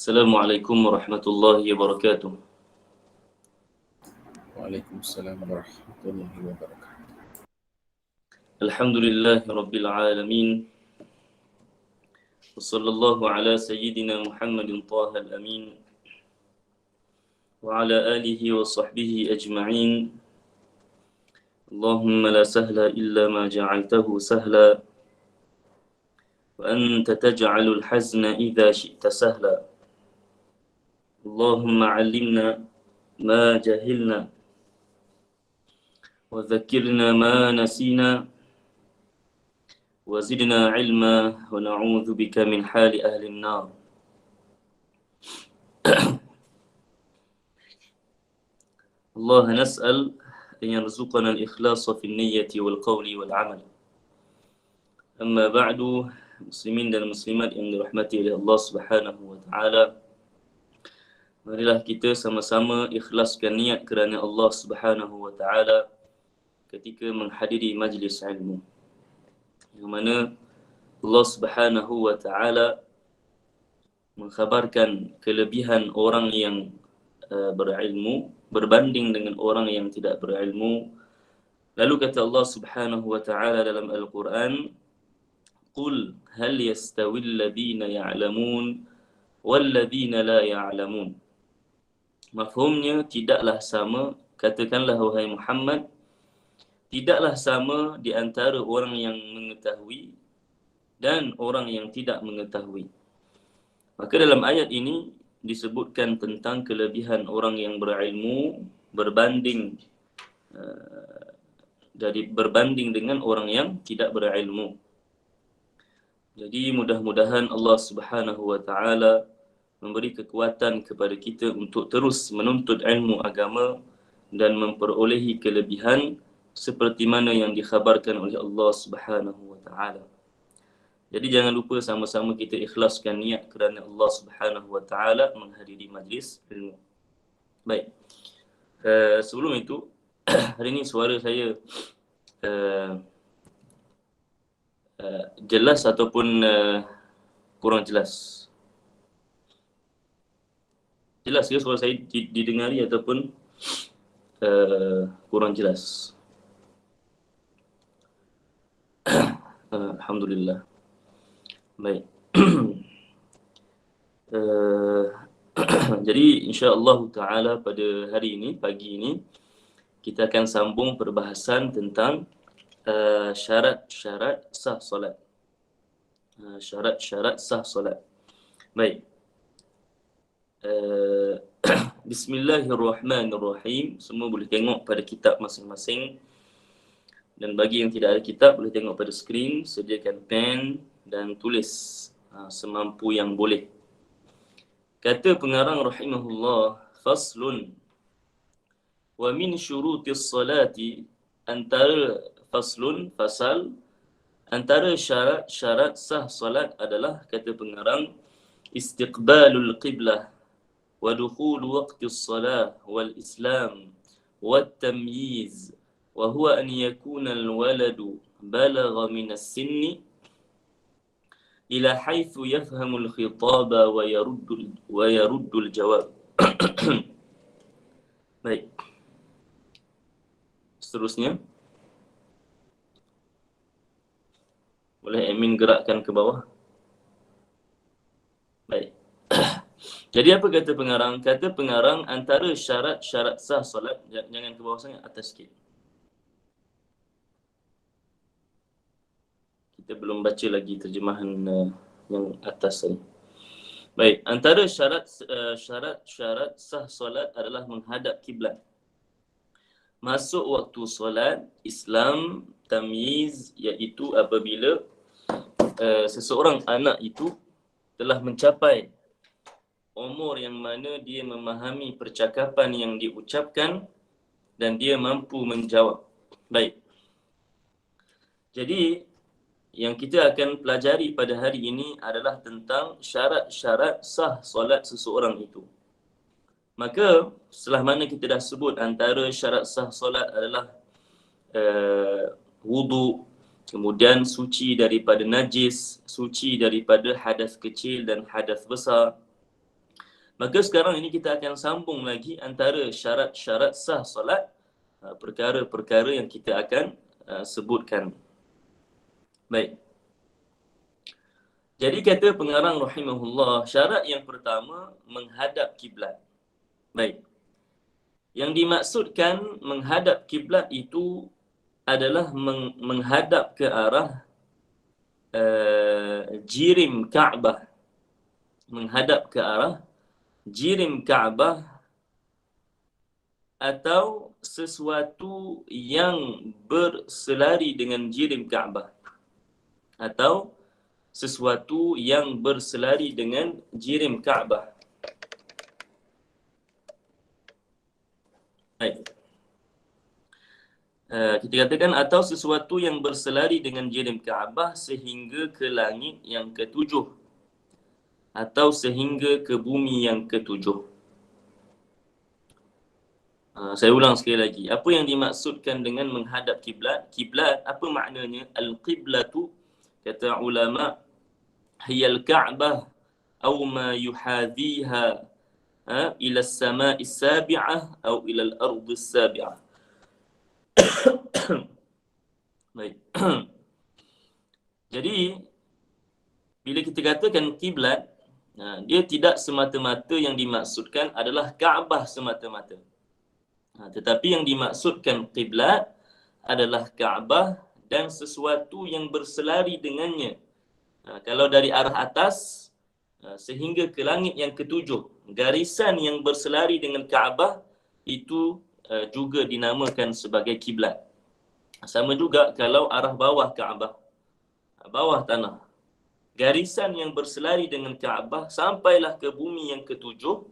Assalamualaikum warahmatullahi wabarakatuh. Waalaikumsalam warahmatullahi wabarakatuh. Alhamdulillahi rabbil alamin. Wassallallahu ala sayyidina Muhammadin taha al-amin wa ala alihi wa sahbihi ajma'in. Allahumma la sahla illa ma ja'altahu sahla wa anta taj'alul hazna idha syi'ta sahla. Allahumma 'allimna ma jahilna wa dhakkirna ma nasina وزدنا علما ونعوذ بك من حال أهل النار. الله نسأل أن يرزقنا الإخلاص في النية والقول والعمل. أما بعد، muslimin dan muslimat yang dirahmati oleh Allah Subhanahu wa taala, marilah kita sama-sama ikhlaskan niat kerana Allah Subhanahu wa taala ketika menghadiri majlis ilmu, yang mana Allah Subhanahu wa taala mengkhabarkan kelebihan orang yang berilmu berbanding dengan orang yang tidak berilmu. Lalu kata Allah Subhanahu wa taala dalam Al-Quran, "Qul hal yastawil ladzina ya'lamun wal ladzina la ya'lamun." Mafhumnya, tidaklah sama, katakanlah wahai Muhammad, tidaklah sama di antara orang yang mengetahui dan orang yang tidak mengetahui. Maka dalam ayat ini disebutkan tentang kelebihan orang yang berilmu berbanding dengan orang yang tidak berilmu. Jadi mudah-mudahan Allah Subhanahu wa taala memberi kekuatan kepada kita untuk terus menuntut ilmu agama dan memperolehi kelebihan seperti mana yang dikhabarkan oleh Allah Subhanahu wa taala. Jadi jangan lupa sama-sama kita ikhlaskan niat kerana Allah Subhanahu wa taala menghadiri majlis ilmu. Baik. Sebelum itu, hari ini suara saya jelas ataupun kurang jelas? Jelas ke suara saya didengari ataupun kurang jelas? Alhamdulillah. Baik. Jadi insya-Allah taala pada hari ini, pagi ini, kita akan sambung perbahasan tentang syarat-syarat sah solat. Syarat-syarat sah solat. Baik. Bismillahirrahmanirrahim. Semua boleh tengok pada kitab masing-masing. Dan bagi yang tidak ada kitab, boleh tengok pada skrin, sediakan pen dan tulis semampu yang boleh. Kata pengarang rahimahullah, faslun wa min syurutis salati, antara faslun, fasal, antara syarat-syarat sah salat adalah, kata pengarang, istiqbalul qiblah wa dukhulu waqtis salah wal islam wat tamyiz wa huwa an yakuna al-waladu balagha min as-sinni ila haitsu yafhamu al-khitaba wa yaruddu al-jawab. Baik. Seterusnya, boleh admin gerakkan ke bawah. Baik. Jadi apa kata pengarang? Kata pengarang, antara syarat-syarat sah solat, jangan ke bawah sangat, atas sikit. Kita belum baca lagi terjemahan yang atas tadi. Baik, antara syarat sah solat adalah menghadap kiblat. Masuk waktu solat, Islam, tamyiz, iaitu apabila seseorang anak itu telah mencapai umur yang mana dia memahami percakapan yang diucapkan dan dia mampu menjawab. Baik. Jadi yang kita akan pelajari pada hari ini adalah tentang syarat-syarat sah solat seseorang itu. Maka setelah mana kita dah sebut antara syarat sah solat adalah wudu, kemudian suci daripada najis, suci daripada hadas kecil dan hadas besar, Maka sekarang ini kita akan sambung lagi antara syarat-syarat sah solat, perkara-perkara yang kita akan sebutkan. Baik. Jadi kata pengarang rahimahullah, syarat yang pertama menghadap kiblat. Baik. Yang dimaksudkan menghadap kiblat itu adalah menghadap ke arah jirim Kaabah. Menghadap ke arah jirim Kaabah atau sesuatu yang berselari dengan jirim Kaabah. Atau sesuatu yang berselari dengan jirim Kaabah. Baik. Kita katakan atau sesuatu yang berselari dengan jirim Kaabah sehingga ke langit yang ketujuh atau sehingga ke bumi yang ketujuh. Saya ulang sekali lagi. Apa yang dimaksudkan dengan menghadap kiblat? Kiblat apa maknanya? Al-qiblatu kata ulama hiya al-Ka'bah aw ma yuhadhiha ila as-sama'i as-sabi'ah aw ila al-ardi as-sabi'ah. Baik. Jadi bila kita katakan kiblat, dia tidak semata-mata yang dimaksudkan adalah Kaabah semata-mata. Tetapi yang dimaksudkan kiblat adalah Kaabah dan sesuatu yang berselari dengannya. Kalau dari arah atas sehingga ke langit yang ketujuh, garisan yang berselari dengan Kaabah itu juga dinamakan sebagai kiblat. Sama juga kalau arah bawah Kaabah, bawah tanah, garisan yang berselari dengan Kaabah sampailah ke bumi yang ketujuh,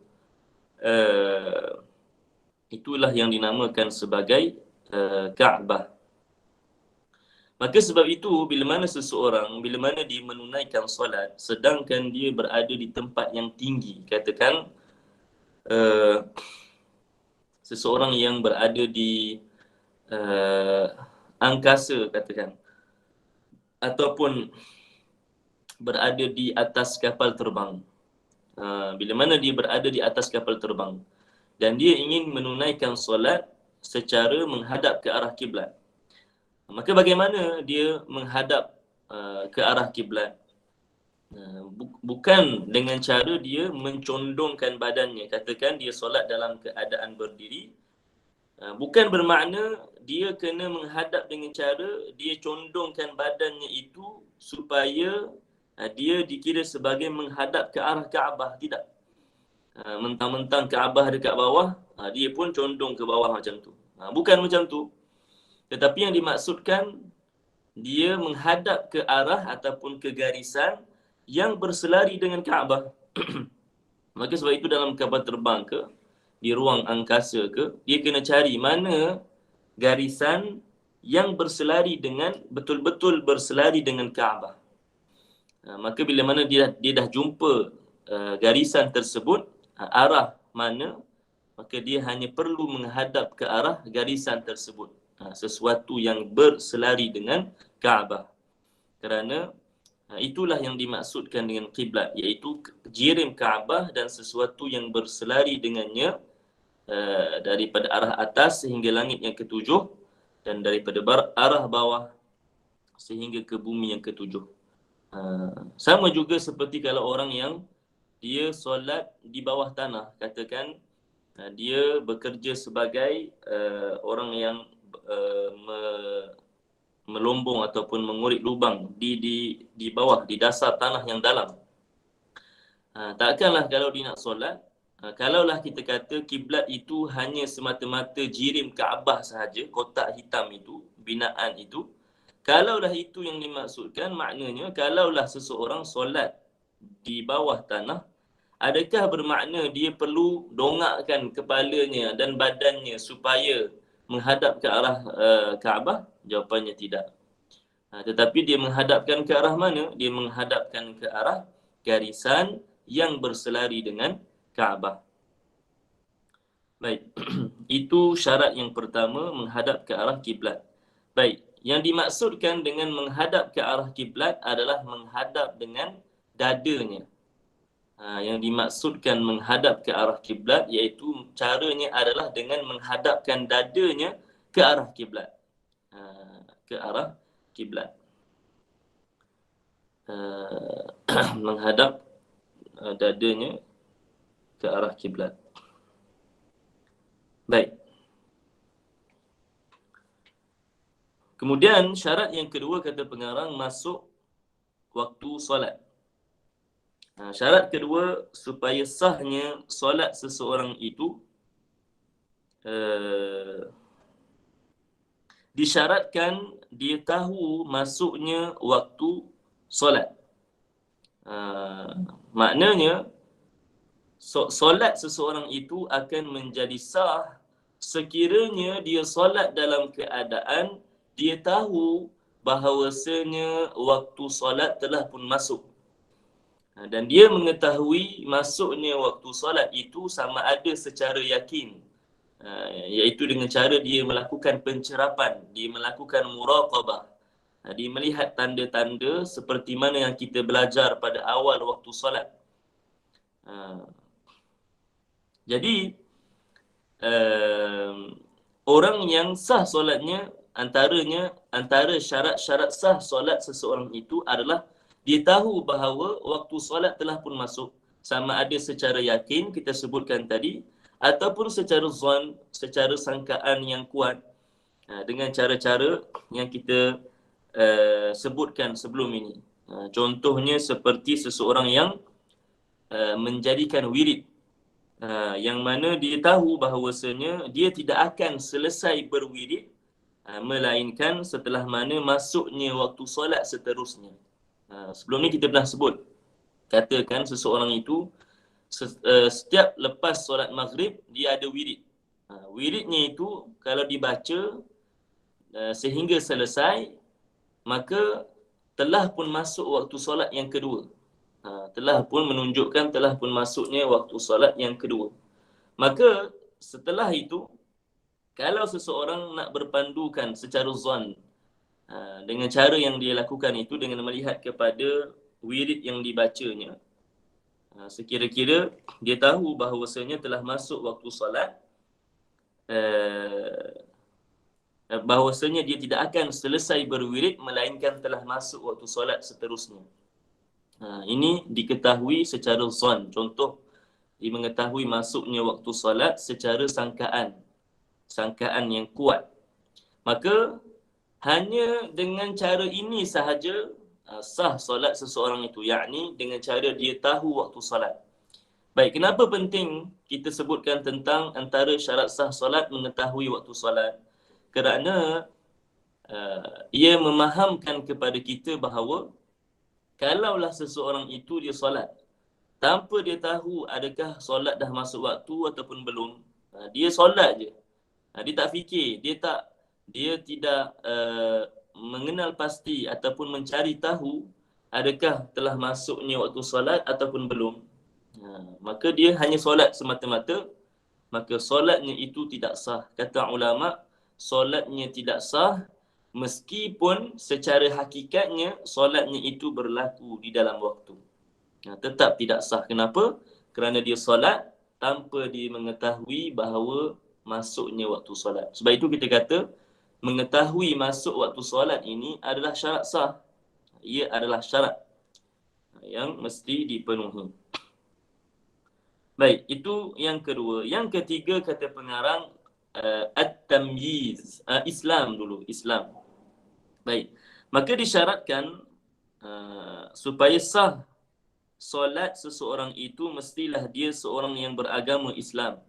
itulah yang dinamakan sebagai Kaabah. Maka sebab itu bila mana dia menunaikan solat sedangkan dia berada di tempat yang tinggi, katakan seseorang yang berada di angkasa katakan, ataupun berada di atas kapal terbang. Bila mana dia berada di atas kapal terbang dan dia ingin menunaikan solat secara menghadap ke arah kiblat, maka bagaimana dia menghadap ke arah kiblat? Bukan dengan cara dia mencondongkan badannya. Katakan dia solat dalam keadaan berdiri, bukan bermakna dia kena menghadap dengan cara dia condongkan badannya itu supaya dia dikira sebagai menghadap ke arah Kaabah. Tidak. Mentang-mentang Kaabah dekat bawah, dia pun condong ke bawah macam tu. Bukan macam tu. Tetapi yang dimaksudkan dia menghadap ke arah ataupun ke garisan yang berselari dengan Kaabah. Maka sebab itu dalam kapal terbang ke, di ruang angkasa ke, dia kena cari mana garisan yang berselari dengan, betul-betul berselari dengan Kaabah. Maka bila mana dia dah jumpa garisan tersebut, arah mana, maka dia hanya perlu menghadap ke arah garisan tersebut. Sesuatu yang berselari dengan Kaabah. Kerana itulah yang dimaksudkan dengan kiblat, iaitu jirim Kaabah dan sesuatu yang berselari dengannya daripada arah atas sehingga langit yang ketujuh dan daripada arah bawah sehingga ke bumi yang ketujuh. Sama juga seperti kalau orang yang dia solat di bawah tanah, katakan dia bekerja sebagai orang yang melombong ataupun mengurik lubang di bawah, di dasar tanah yang dalam. Takkanlah kalau dia nak solat, kalaulah kita kata kiblat itu hanya semata-mata jirim Kaabah sahaja, kotak hitam itu, binaan itu, kalaulah itu yang dimaksudkan, maknanya kalaulah seseorang solat di bawah tanah, adakah bermakna dia perlu dongakkan kepalanya dan badannya supaya menghadap ke arah Kaabah? Jawapannya tidak. Tetapi dia menghadapkan ke arah mana? Dia menghadapkan ke arah garisan yang berselari dengan Kaabah. Baik. Itu syarat yang pertama, menghadap ke arah kiblat. Baik. Yang dimaksudkan dengan menghadap ke arah kiblat adalah menghadap dengan dadanya. Yang dimaksudkan menghadap ke arah kiblat iaitu caranya adalah dengan menghadapkan dadanya ke arah kiblat. Ke arah kiblat. Menghadap dadanya ke arah kiblat. Baik. Kemudian syarat yang kedua kata pengarang masuk waktu solat. Syarat kedua supaya sahnya solat seseorang itu disyaratkan dia tahu masuknya waktu solat. Maknanya solat seseorang itu akan menjadi sah sekiranya dia solat dalam keadaan dia tahu bahawasanya waktu solat telah pun masuk. Dan dia mengetahui masuknya waktu solat itu sama ada secara yakin, iaitu dengan cara dia melakukan pencerapan, dia melakukan muraqabah, dia melihat tanda-tanda seperti mana yang kita belajar pada awal waktu solat. Jadi orang yang sah solatnya, antara syarat-syarat sah solat seseorang itu adalah dia tahu bahawa waktu solat telah pun masuk, sama ada secara yakin kita sebutkan tadi ataupun secara zon, secara sangkaan yang kuat, dengan cara-cara yang kita sebutkan sebelum ini. Contohnya seperti seseorang yang menjadikan wirid, yang mana dia tahu bahawasanya dia tidak akan selesai berwirid melainkan setelah mana masuknya waktu solat seterusnya. Sebelum ni kita pernah sebut, katakan seseorang itu setiap lepas solat maghrib dia ada wirid. Wiridnya itu kalau dibaca sehingga selesai, maka telah pun masuk waktu solat yang kedua. Telah pun menunjukkan telah pun masuknya waktu solat yang kedua. Maka setelah itu, kalau seseorang nak berpandukan secara zon dengan cara yang dia lakukan itu dengan melihat kepada wirid yang dibacanya, sekira-kira dia tahu bahawasanya telah masuk waktu solat, bahawasanya dia tidak akan selesai berwirid melainkan telah masuk waktu solat seterusnya. Ini diketahui secara zon. Contoh, dia mengetahui masuknya waktu solat secara sangkaan yang kuat. Maka hanya dengan cara ini sahaja sah solat seseorang itu, yakni dengan cara dia tahu waktu solat. Baik, kenapa penting kita sebutkan tentang antara syarat sah solat mengetahui waktu solat? Kerana ia memahamkan kepada kita bahawa kalaulah seseorang itu dia solat tanpa dia tahu adakah solat dah masuk waktu ataupun belum, dia solat je, dia tak fikir, dia tidak mengenal pasti ataupun mencari tahu adakah telah masuknya waktu solat ataupun belum, maka dia hanya solat semata-mata, maka solatnya itu tidak sah. Kata ulama, solatnya tidak sah meskipun secara hakikatnya solatnya itu berlaku di dalam waktu. Tetap tidak sah. Kenapa? Kerana dia solat tanpa dia mengetahui bahawa masuknya waktu solat. Sebab itu kita kata mengetahui masuk waktu solat ini adalah syarat sah. Ia adalah syarat yang mesti dipenuhi. Baik, itu yang kedua. Yang ketiga kata pengarang at-tamyiz. Islam dulu, Islam. Baik, maka disyaratkan supaya sah solat seseorang itu mestilah dia seorang yang beragama Islam.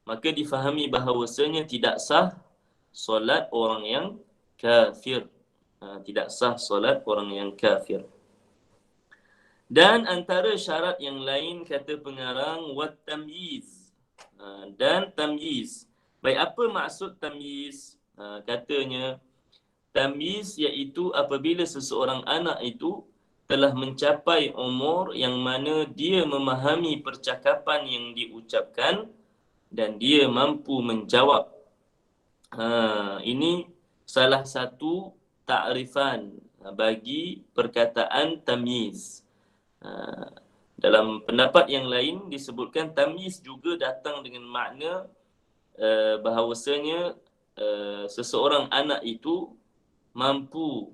Maka difahami bahawasanya tidak sah solat orang yang kafir. Tidak sah solat orang yang kafir. Dan antara syarat yang lain kata pengarang wat tamyiz, dan tamyiz. Baik, apa maksud tamyiz? Katanya tamyiz iaitu apabila seseorang anak itu telah mencapai umur yang mana dia memahami percakapan yang diucapkan dan dia mampu menjawab. Ini salah satu takrifan bagi perkataan tamyiz. Dalam pendapat yang lain disebutkan tamyiz juga datang dengan makna bahawasanya seseorang anak itu mampu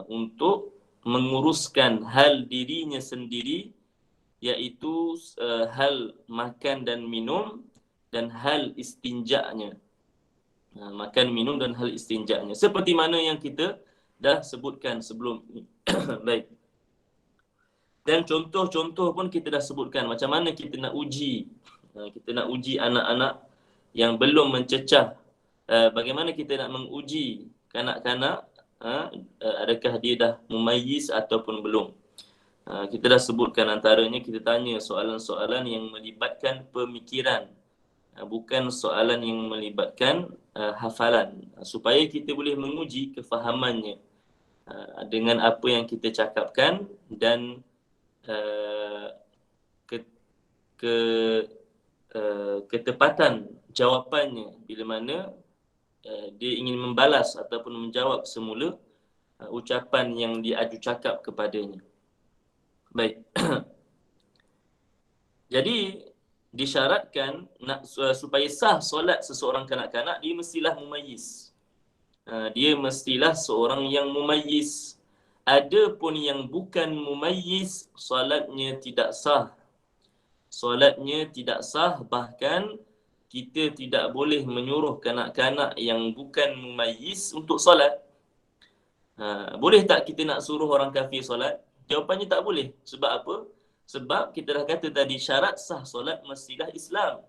untuk menguruskan hal dirinya sendiri, iaitu hal makan dan minum dan hal istinja'nya. Makan, minum dan hal istinja'nya. Seperti mana yang kita dah sebutkan sebelum ini. Baik. Dan contoh-contoh pun kita dah sebutkan macam mana kita nak uji. Kita nak uji anak-anak yang belum mencecah. Bagaimana kita nak menguji kanak-kanak, adakah dia dah mumayyiz ataupun belum. Kita dah sebutkan antaranya, kita tanya soalan-soalan yang melibatkan pemikiran, bukan soalan yang melibatkan hafalan, supaya kita boleh menguji kefahamannya dengan apa yang kita cakapkan dan ketepatan jawapannya bila mana dia ingin membalas ataupun menjawab semula ucapan yang diaju cakap kepadanya. Baik. Jadi disyaratkan supaya sah solat seseorang kanak-kanak, dia mestilah mumayyiz. Dia mestilah seorang yang mumayyiz. Ada pun yang bukan mumayyiz, solatnya tidak sah. Solatnya tidak sah, bahkan kita tidak boleh menyuruh kanak-kanak yang bukan mumayyiz untuk solat. Boleh tak kita nak suruh orang kafir solat? Jawapannya tak boleh. Sebab apa? Sebab kita dah kata tadi, syarat sah solat mestilah Islam.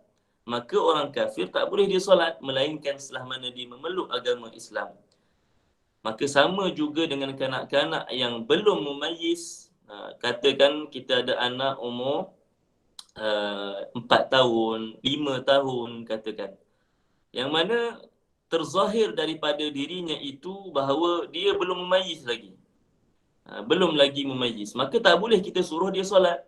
Maka orang kafir tak boleh dia solat, melainkan setelah mana dia memeluk agama Islam. Maka sama juga dengan kanak-kanak yang belum mumayyiz. Katakan kita ada anak umur 4 tahun, 5 tahun katakan, yang mana terzahir daripada dirinya itu bahawa dia belum mumayyiz lagi. Belum lagi mumayyiz. Maka tak boleh kita suruh dia solat.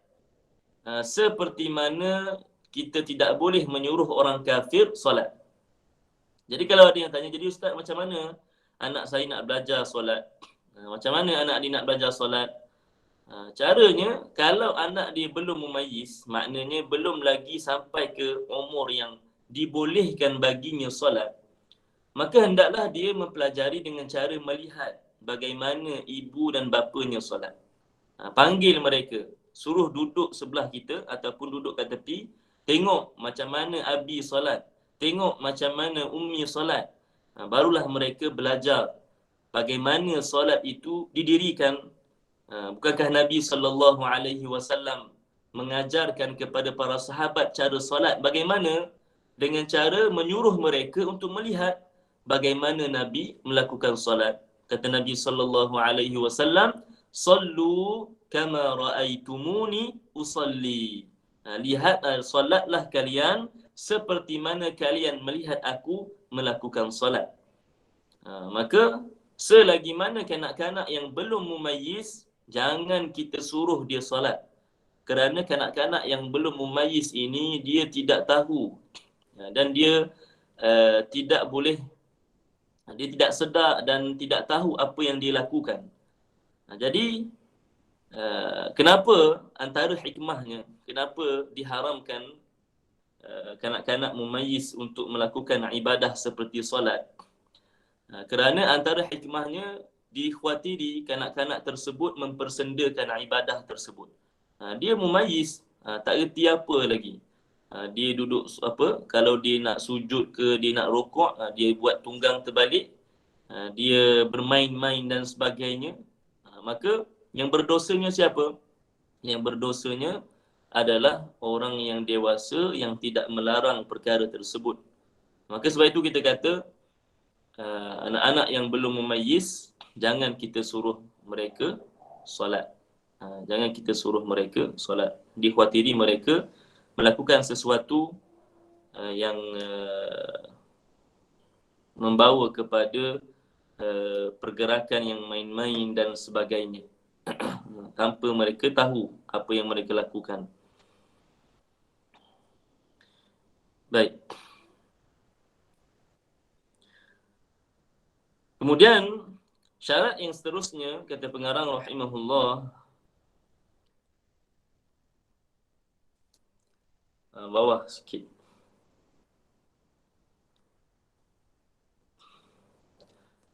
Seperti mana kita tidak boleh menyuruh orang kafir solat. Jadi kalau ada yang tanya, jadi ustaz macam mana anak saya nak belajar solat? Macam mana anak dia nak belajar solat? Caranya, kalau anak dia belum mumayyiz, maknanya belum lagi sampai ke umur yang dibolehkan baginya solat, maka hendaklah dia mempelajari dengan cara melihat bagaimana ibu dan bapanya solat. Panggil mereka, suruh duduk sebelah kita ataupun duduk kat tepi, tengok macam mana abi solat, tengok macam mana ummi solat. Barulah mereka belajar bagaimana solat itu didirikan. Bukankah Nabi SAW mengajarkan kepada para sahabat cara solat bagaimana? Dengan cara menyuruh mereka untuk melihat bagaimana Nabi melakukan solat. Kata Nabi SAW, "Sallu kama ra'aitumuni usalli." Lihat, solatlah kalian seperti mana kalian melihat aku melakukan solat. Maka selagi mana kanak-kanak yang belum mumayyiz, jangan kita suruh dia solat. Kerana kanak-kanak yang belum mumayyiz ini, dia tidak tahu dan dia tidak boleh, dia tidak sedar dan tidak tahu apa yang dia lakukan. Jadi kenapa antara hikmahnya, kenapa diharamkan kanak-kanak mumayyiz untuk melakukan ibadah seperti solat? Kerana antara hikmahnya, dikhawatiri kanak-kanak tersebut mempersendakan ibadah tersebut. Dia mumayyiz, tak reti apa lagi. Dia duduk kalau dia nak sujud ke dia nak rokok, dia buat tunggang terbalik, dia bermain-main dan sebagainya. Maka yang berdosanya siapa? Yang berdosanya adalah orang yang dewasa yang tidak melarang perkara tersebut. Maka sebab itu kita kata, anak-anak yang belum mumayyiz, jangan kita suruh mereka solat. Jangan kita suruh mereka solat. Dikhawatiri mereka melakukan sesuatu yang membawa kepada pergerakan yang main-main dan sebagainya. Tanpa mereka tahu apa yang mereka lakukan. Baik. Kemudian syarat yang seterusnya, kata pengarang rahimahullah, bawah sikit.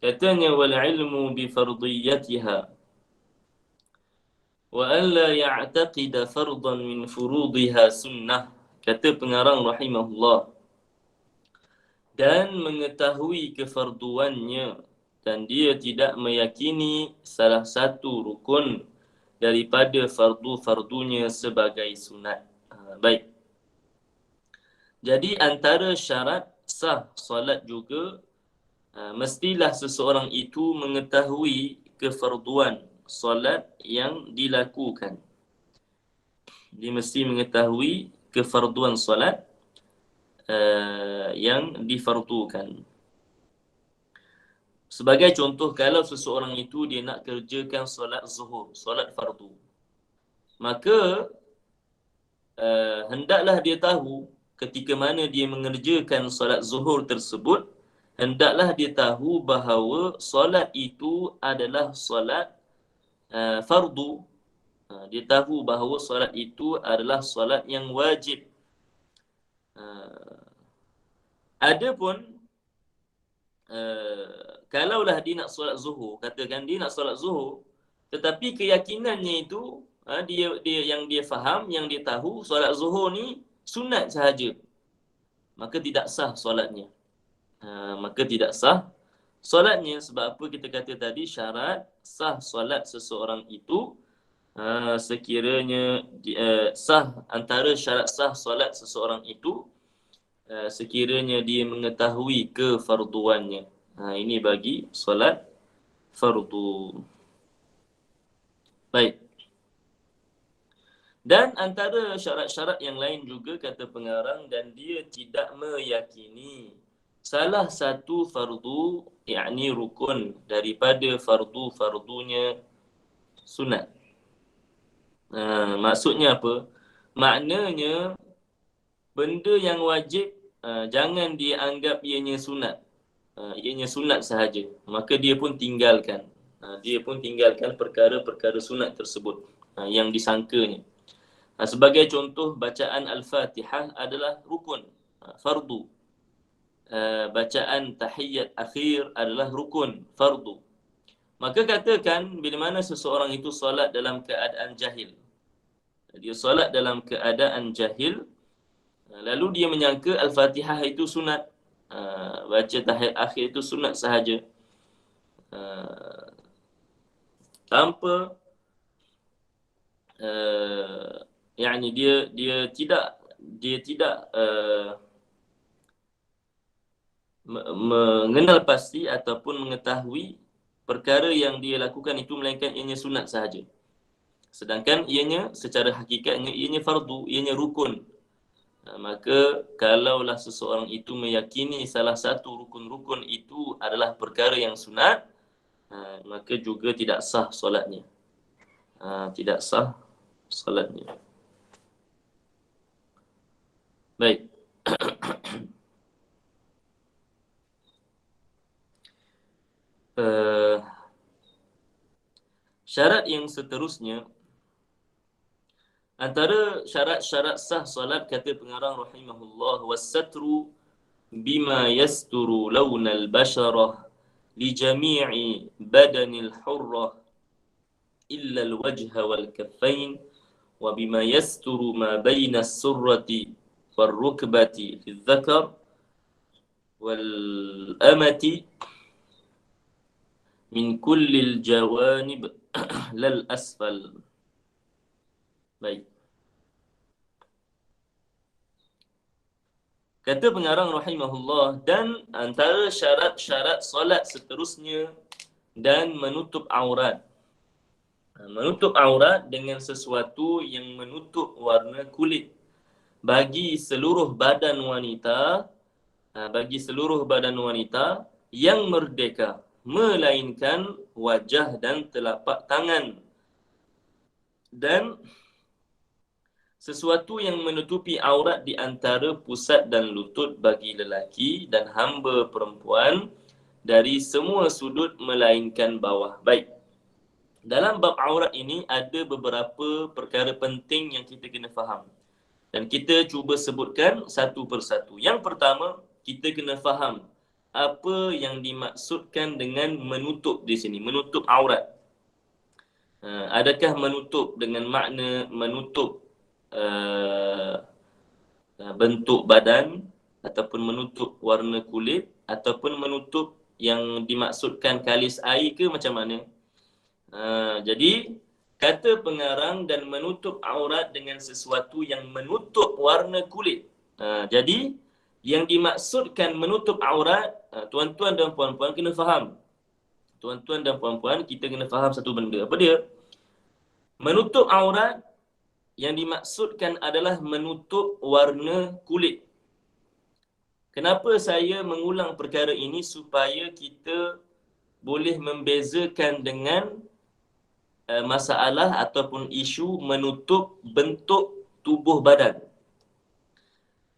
Katanya wal ilmu bi fardiyatiha wa an la ya'taqida fardan min furudiha sunnah. Kata pengarang rahimahullah, dan mengetahui kefarduannya dan dia tidak meyakini salah satu rukun daripada fardu-fardunya sebagai sunat. Baik. Jadi antara syarat sah solat juga, mestilah seseorang itu mengetahui kefarduan solat yang dilakukan. Dia mesti mengetahui kefarduan solat yang difardukan. Sebagai contoh, kalau seseorang itu dia nak kerjakan solat zuhur, solat fardu, maka hendaklah dia tahu ketika mana dia mengerjakan solat zuhur tersebut, hendaklah dia tahu bahawa solat itu adalah solat fardu. Dia tahu bahawa solat itu adalah solat yang wajib. Adapun kalaulah dia nak solat zuhur, katakan dia nak solat zuhur, tetapi keyakinannya itu dia faham, yang dia tahu solat zuhur ni sunat sahaja, maka tidak sah solatnya. Maka tidak sah solatnya. Sebab apa kita kata tadi, syarat sah solat seseorang itu sekiranya sah, antara syarat sah solat seseorang itu sekiranya dia mengetahui kefarduannya. Ini bagi solat fardu. Baik. Dan antara syarat-syarat yang lain juga kata pengarang, dan dia tidak meyakini salah satu fardu, yakni rukun daripada fardu-fardunya sunat. Maksudnya apa? Maknanya benda yang wajib jangan dia anggap ianya sunat. Ianya sunat sahaja, maka dia pun tinggalkan. Dia pun tinggalkan perkara-perkara sunat tersebut yang disangkanya. Sebagai contoh, bacaan Al-Fatihah adalah rukun, fardu. Bacaan tahiyat akhir adalah rukun, fardu. Maka katakan bila mana seseorang itu solat dalam keadaan jahil. Dia solat dalam keadaan jahil, lalu dia menyangka Al-Fatihah itu sunat, baca tahiyat akhir itu sunat sahaja, tanpa yakni dia tidak mengenal pasti ataupun mengetahui perkara yang dia lakukan itu melainkan ianya sunat sahaja, sedangkan ianya secara hakikatnya ianya fardu, ianya rukun. Maka kalaulah seseorang itu meyakini salah satu rukun-rukun itu adalah perkara yang sunat, maka juga tidak sah solatnya. Tidak sah solatnya. Baik. Syarat yang seterusnya, antara syarat-syarat sah solat kata pengarang rahimahullah, was-satru bima yasturu lawnal basharah li jami'i badanil hurrah illa al-wajha wal kaffain wa bima yasturu ma baina as-surrati wal rukbati fi dzakar wal amati min kulli al-jawanib lal asfal. Baik. Kata pengarang rahimahullah, dan antara syarat-syarat solat seterusnya, dan menutup aurat. Menutup aurat dengan sesuatu yang menutup warna kulit bagi seluruh badan wanita, yang merdeka, melainkan wajah dan telapak tangan. Dan sesuatu yang menutupi aurat di antara pusat dan lutut bagi lelaki dan hamba perempuan dari semua sudut melainkan bawah. Baik. Dalam bab aurat ini ada beberapa perkara penting yang kita kena faham. Dan kita cuba sebutkan satu persatu. Yang pertama, kita kena faham apa yang dimaksudkan dengan menutup di sini, menutup aurat. Adakah menutup dengan makna menutup bentuk badan, ataupun menutup warna kulit, ataupun menutup yang dimaksudkan kalis air ke macam mana? Jadi kata pengarang dan menutup aurat dengan sesuatu yang menutup warna kulit. Jadi yang dimaksudkan menutup aurat, tuan-tuan dan puan-puan kena faham. Tuan-tuan dan puan-puan, kita kena faham satu benda. Apa dia? Menutup aurat yang dimaksudkan adalah menutup warna kulit. Kenapa saya mengulang perkara ini? Supaya kita boleh membezakan dengan masalah ataupun isu menutup bentuk tubuh badan.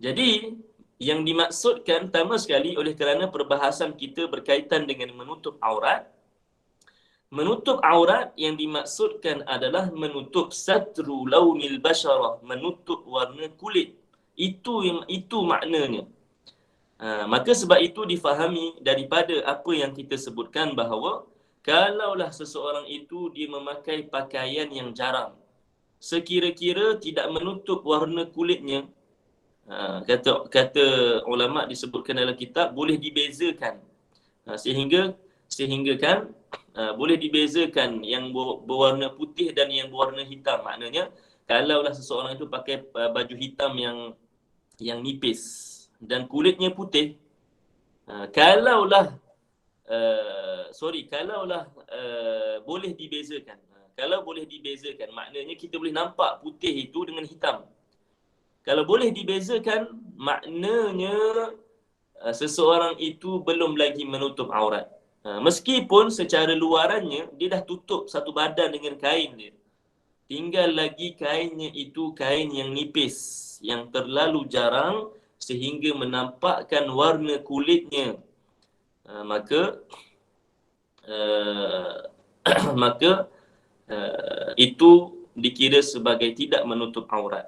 Jadi, yang dimaksudkan pertama sekali oleh kerana perbahasan kita berkaitan dengan menutup aurat, menutup aurat yang dimaksudkan adalah menutup satru launil basyarah, menutup warna kulit. Itu maknanya. Maka sebab itu difahami daripada apa yang kita sebutkan bahawa kalaulah seseorang itu dia memakai pakaian yang jarang, sekira-kira tidak menutup warna kulitnya, kata ulama disebutkan dalam kitab, boleh dibezakan. Sehingga kan boleh dibezakan yang berwarna putih dan yang berwarna hitam. Maknanya kalaulah seseorang itu pakai baju hitam yang nipis dan kulitnya putih, kalaulah boleh dibezakan. Kalau boleh dibezakan, maknanya kita boleh nampak putih itu dengan hitam. Kalau boleh dibezakan, maknanya seseorang itu belum lagi menutup aurat. Meskipun secara luarannya dia dah tutup satu badan dengan kain dia, tinggal lagi kainnya itu kain yang nipis, yang terlalu jarang sehingga menampakkan warna kulitnya. Maka itu dikira sebagai tidak menutup aurat.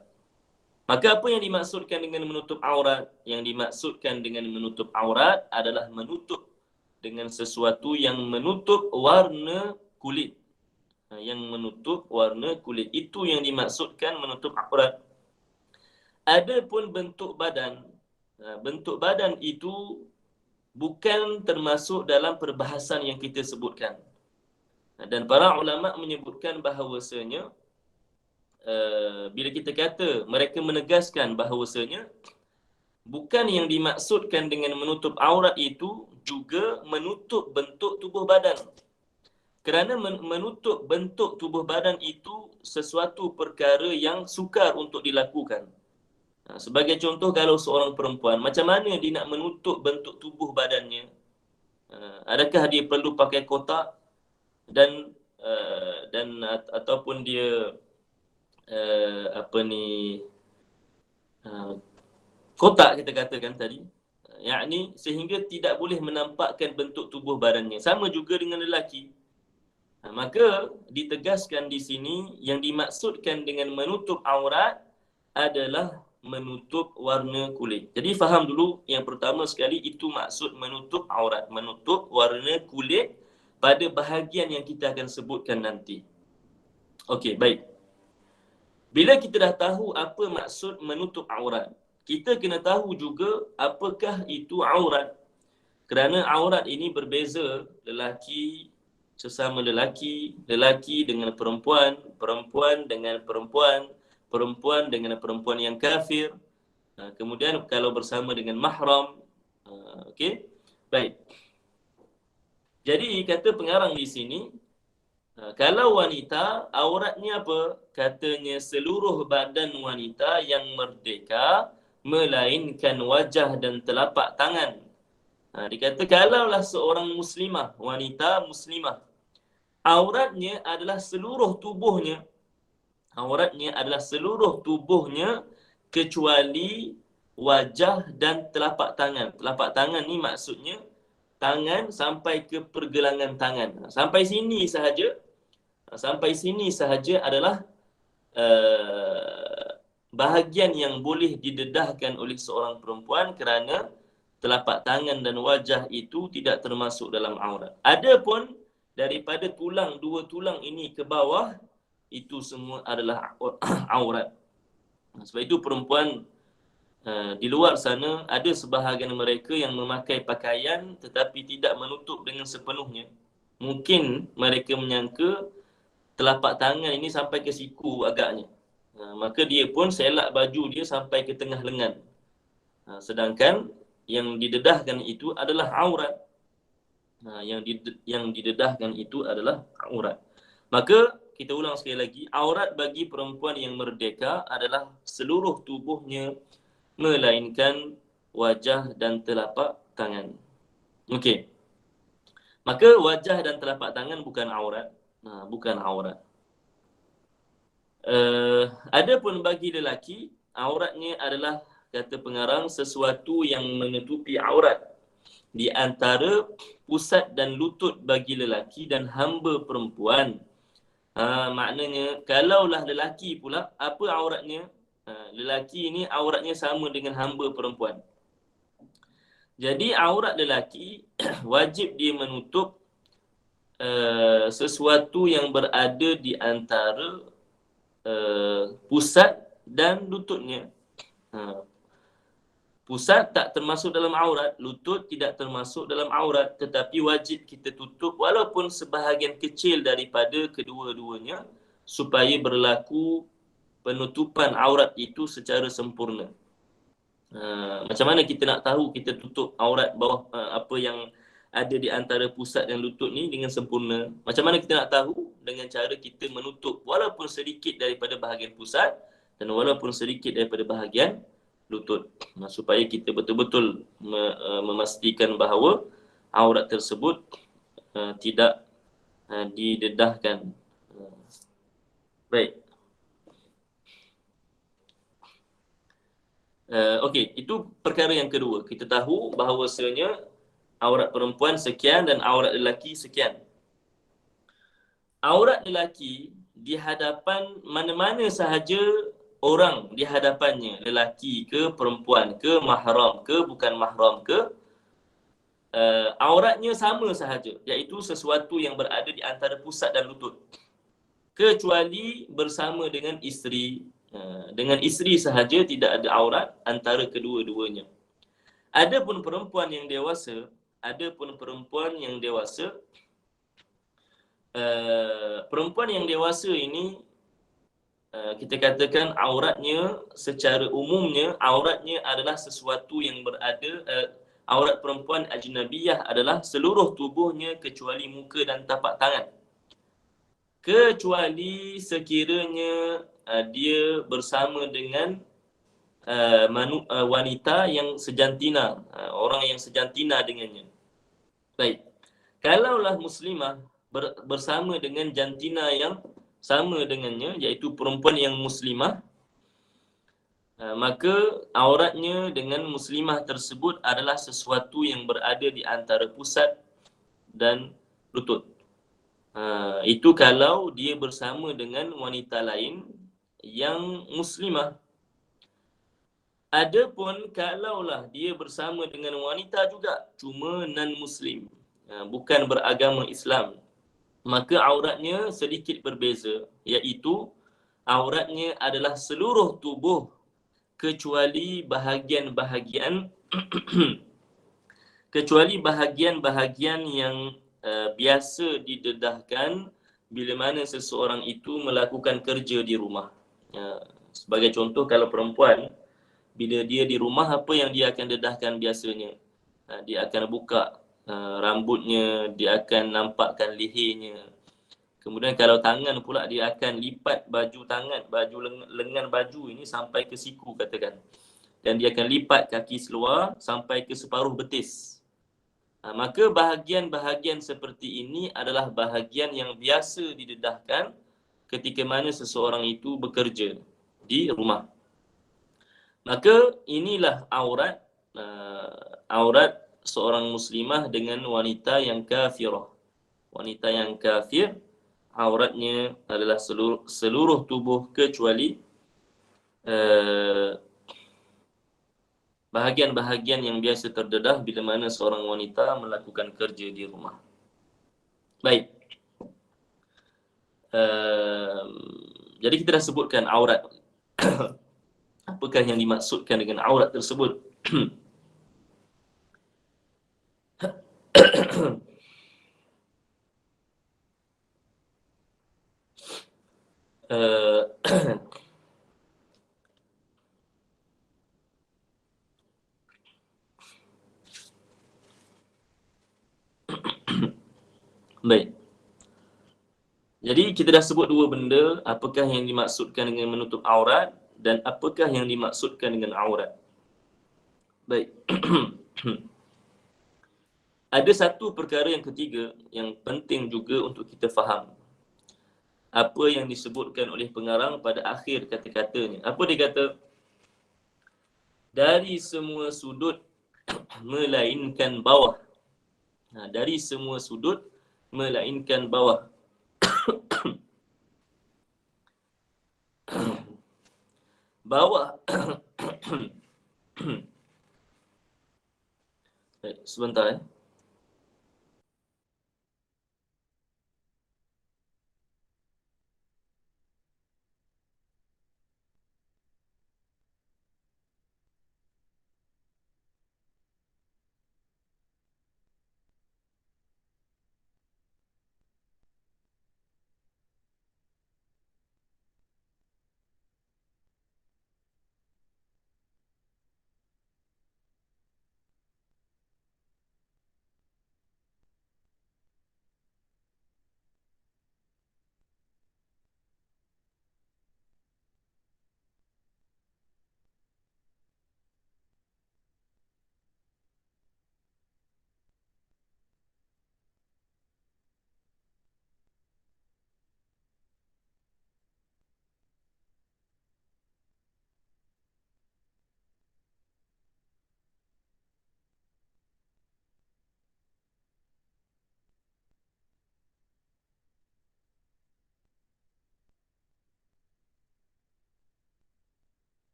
Maka apa yang dimaksudkan dengan menutup aurat? Yang dimaksudkan dengan menutup aurat adalah menutup dengan sesuatu yang menutup warna kulit. Yang menutup warna kulit. Itu yang dimaksudkan menutup aurat. Adapun bentuk badan. Bentuk badan itu bukan termasuk dalam perbahasan yang kita sebutkan. Dan para ulama menyebutkan bahawasanya, bila kita kata, mereka menegaskan bahawasanya bukan yang dimaksudkan dengan menutup aurat itu juga menutup bentuk tubuh badan. Kerana menutup bentuk tubuh badan itu sesuatu perkara yang sukar untuk dilakukan. Sebagai contoh, kalau seorang perempuan, macam mana dia nak menutup bentuk tubuh badannya? Adakah dia perlu pakai kotak dan ataupun dia kotak kita katakan tadi, yakni sehingga tidak boleh menampakkan bentuk tubuh badannya. Sama juga dengan lelaki. Maka ditegaskan di sini yang dimaksudkan dengan menutup aurat adalah menutup warna kulit. Jadi faham dulu, yang pertama sekali itu maksud menutup aurat, menutup warna kulit pada bahagian yang kita akan sebutkan nanti. Okey, baik. Bila kita dah tahu apa maksud menutup aurat, kita kena tahu juga apakah itu aurat. Kerana aurat ini berbeza, lelaki sesama lelaki, lelaki dengan perempuan, perempuan dengan perempuan, perempuan dengan perempuan yang kafir, kemudian kalau bersama dengan mahram. Okey, baik. Jadi kata pengarang di sini, kalau wanita, auratnya apa? Katanya seluruh badan wanita yang merdeka, melainkan wajah dan telapak tangan. Dia kata kalaulah seorang muslimah, wanita muslimah, auratnya adalah seluruh tubuhnya. Auratnya adalah seluruh tubuhnya kecuali wajah dan telapak tangan. Telapak tangan ni maksudnya tangan sampai ke pergelangan tangan. Sampai sini sahaja adalah bahagian yang boleh didedahkan oleh seorang perempuan kerana telapak tangan dan wajah itu tidak termasuk dalam aurat. Adapun daripada tulang, dua tulang ini ke bawah, itu semua adalah aurat. Sebab itu perempuan di luar sana, ada sebahagian mereka yang memakai pakaian tetapi tidak menutup dengan sepenuhnya. Mungkin mereka menyangka telapak tangan ini sampai ke siku agaknya. Maka dia pun selak baju dia sampai ke tengah lengan. Sedangkan yang didedahkan itu adalah aurat. Yang didedahkan itu adalah aurat. Maka kita ulang sekali lagi, aurat bagi perempuan yang merdeka adalah seluruh tubuhnya melainkan wajah dan telapak tangan. Okey. Maka wajah dan telapak tangan bukan aurat. Bukan aurat. Adapun bagi lelaki, auratnya adalah, kata pengarang, sesuatu yang menutupi aurat di antara pusat dan lutut bagi lelaki dan hamba perempuan. Maknanya, kalaulah lelaki pula, apa auratnya? Lelaki ini auratnya sama dengan hamba perempuan. Jadi aurat lelaki wajib dia menutup sesuatu yang berada di antara pusat dan lututnya. Pusat tak termasuk dalam aurat, lutut tidak termasuk dalam aurat, tetapi wajib kita tutup walaupun sebahagian kecil daripada kedua-duanya supaya berlaku penutupan aurat itu secara sempurna. Macam mana kita nak tahu kita tutup aurat bawah apa yang ada di antara pusat dan lutut ni dengan sempurna? Macam mana kita nak tahu? Dengan cara kita menutup walaupun sedikit daripada bahagian pusat dan walaupun sedikit daripada bahagian lutut. Supaya kita betul-betul memastikan bahawa aurat tersebut tidak didedahkan. Baik. Okey, itu perkara yang kedua. Kita tahu bahawasanya aurat perempuan sekian dan aurat lelaki sekian. Aurat lelaki di hadapan mana-mana sahaja orang di hadapannya, lelaki ke, perempuan ke, mahram ke, bukan mahram ke, auratnya sama sahaja, iaitu sesuatu yang berada di antara pusat dan lutut. Kecuali bersama dengan isteri. Dengan isteri sahaja tidak ada aurat antara kedua-duanya. Adapun perempuan yang dewasa, perempuan yang dewasa ini kita katakan auratnya secara umumnya, auratnya adalah sesuatu yang berada, aurat perempuan ajnabiyah adalah seluruh tubuhnya kecuali muka dan tapak tangan. Kecuali sekiranya dia bersama dengan wanita yang sejantina, orang yang sejantina dengannya. Baik. Kalaulah muslimah bersama dengan jantina yang sama dengannya, iaitu perempuan yang muslimah, maka auratnya dengan muslimah tersebut adalah sesuatu yang berada di antara pusat dan lutut. Itu kalau dia bersama dengan wanita lain yang muslimah. Adapun kalaulah dia bersama dengan wanita juga, cuma non-muslim, bukan beragama Islam, maka auratnya sedikit berbeza, iaitu auratnya adalah seluruh tubuh kecuali bahagian-bahagian yang biasa didedahkan bila mana seseorang itu melakukan kerja di rumah. Sebagai contoh, kalau perempuan, bila dia di rumah, apa yang dia akan dedahkan biasanya? Dia akan buka rambutnya, dia akan nampakkan lehernya. Kemudian kalau tangan pula, dia akan lipat baju tangan, lengan baju ini sampai ke siku katakan. Dan dia akan lipat kaki seluar sampai ke separuh betis. Maka bahagian-bahagian seperti ini adalah bahagian yang biasa didedahkan ketika mana seseorang itu bekerja di rumah. Maka inilah aurat seorang muslimah dengan wanita yang kafirah. Wanita yang kafir, auratnya adalah seluruh tubuh kecuali bahagian-bahagian yang biasa terdedah bila mana seorang wanita melakukan kerja di rumah. Baik. Jadi kita dah sebutkan aurat. Apakah yang dimaksudkan dengan aurat tersebut? Baik. Jadi kita dah sebut dua benda, apakah yang dimaksudkan dengan menutup aurat dan apakah yang dimaksudkan dengan aurat. Baik. Ada satu perkara yang ketiga yang penting juga untuk kita faham. Apa yang disebutkan oleh pengarang pada akhir kata-katanya. Apa dia kata? Dari semua sudut melainkan bawah. Dari semua sudut melainkan bawah. Bawah. Sebentar.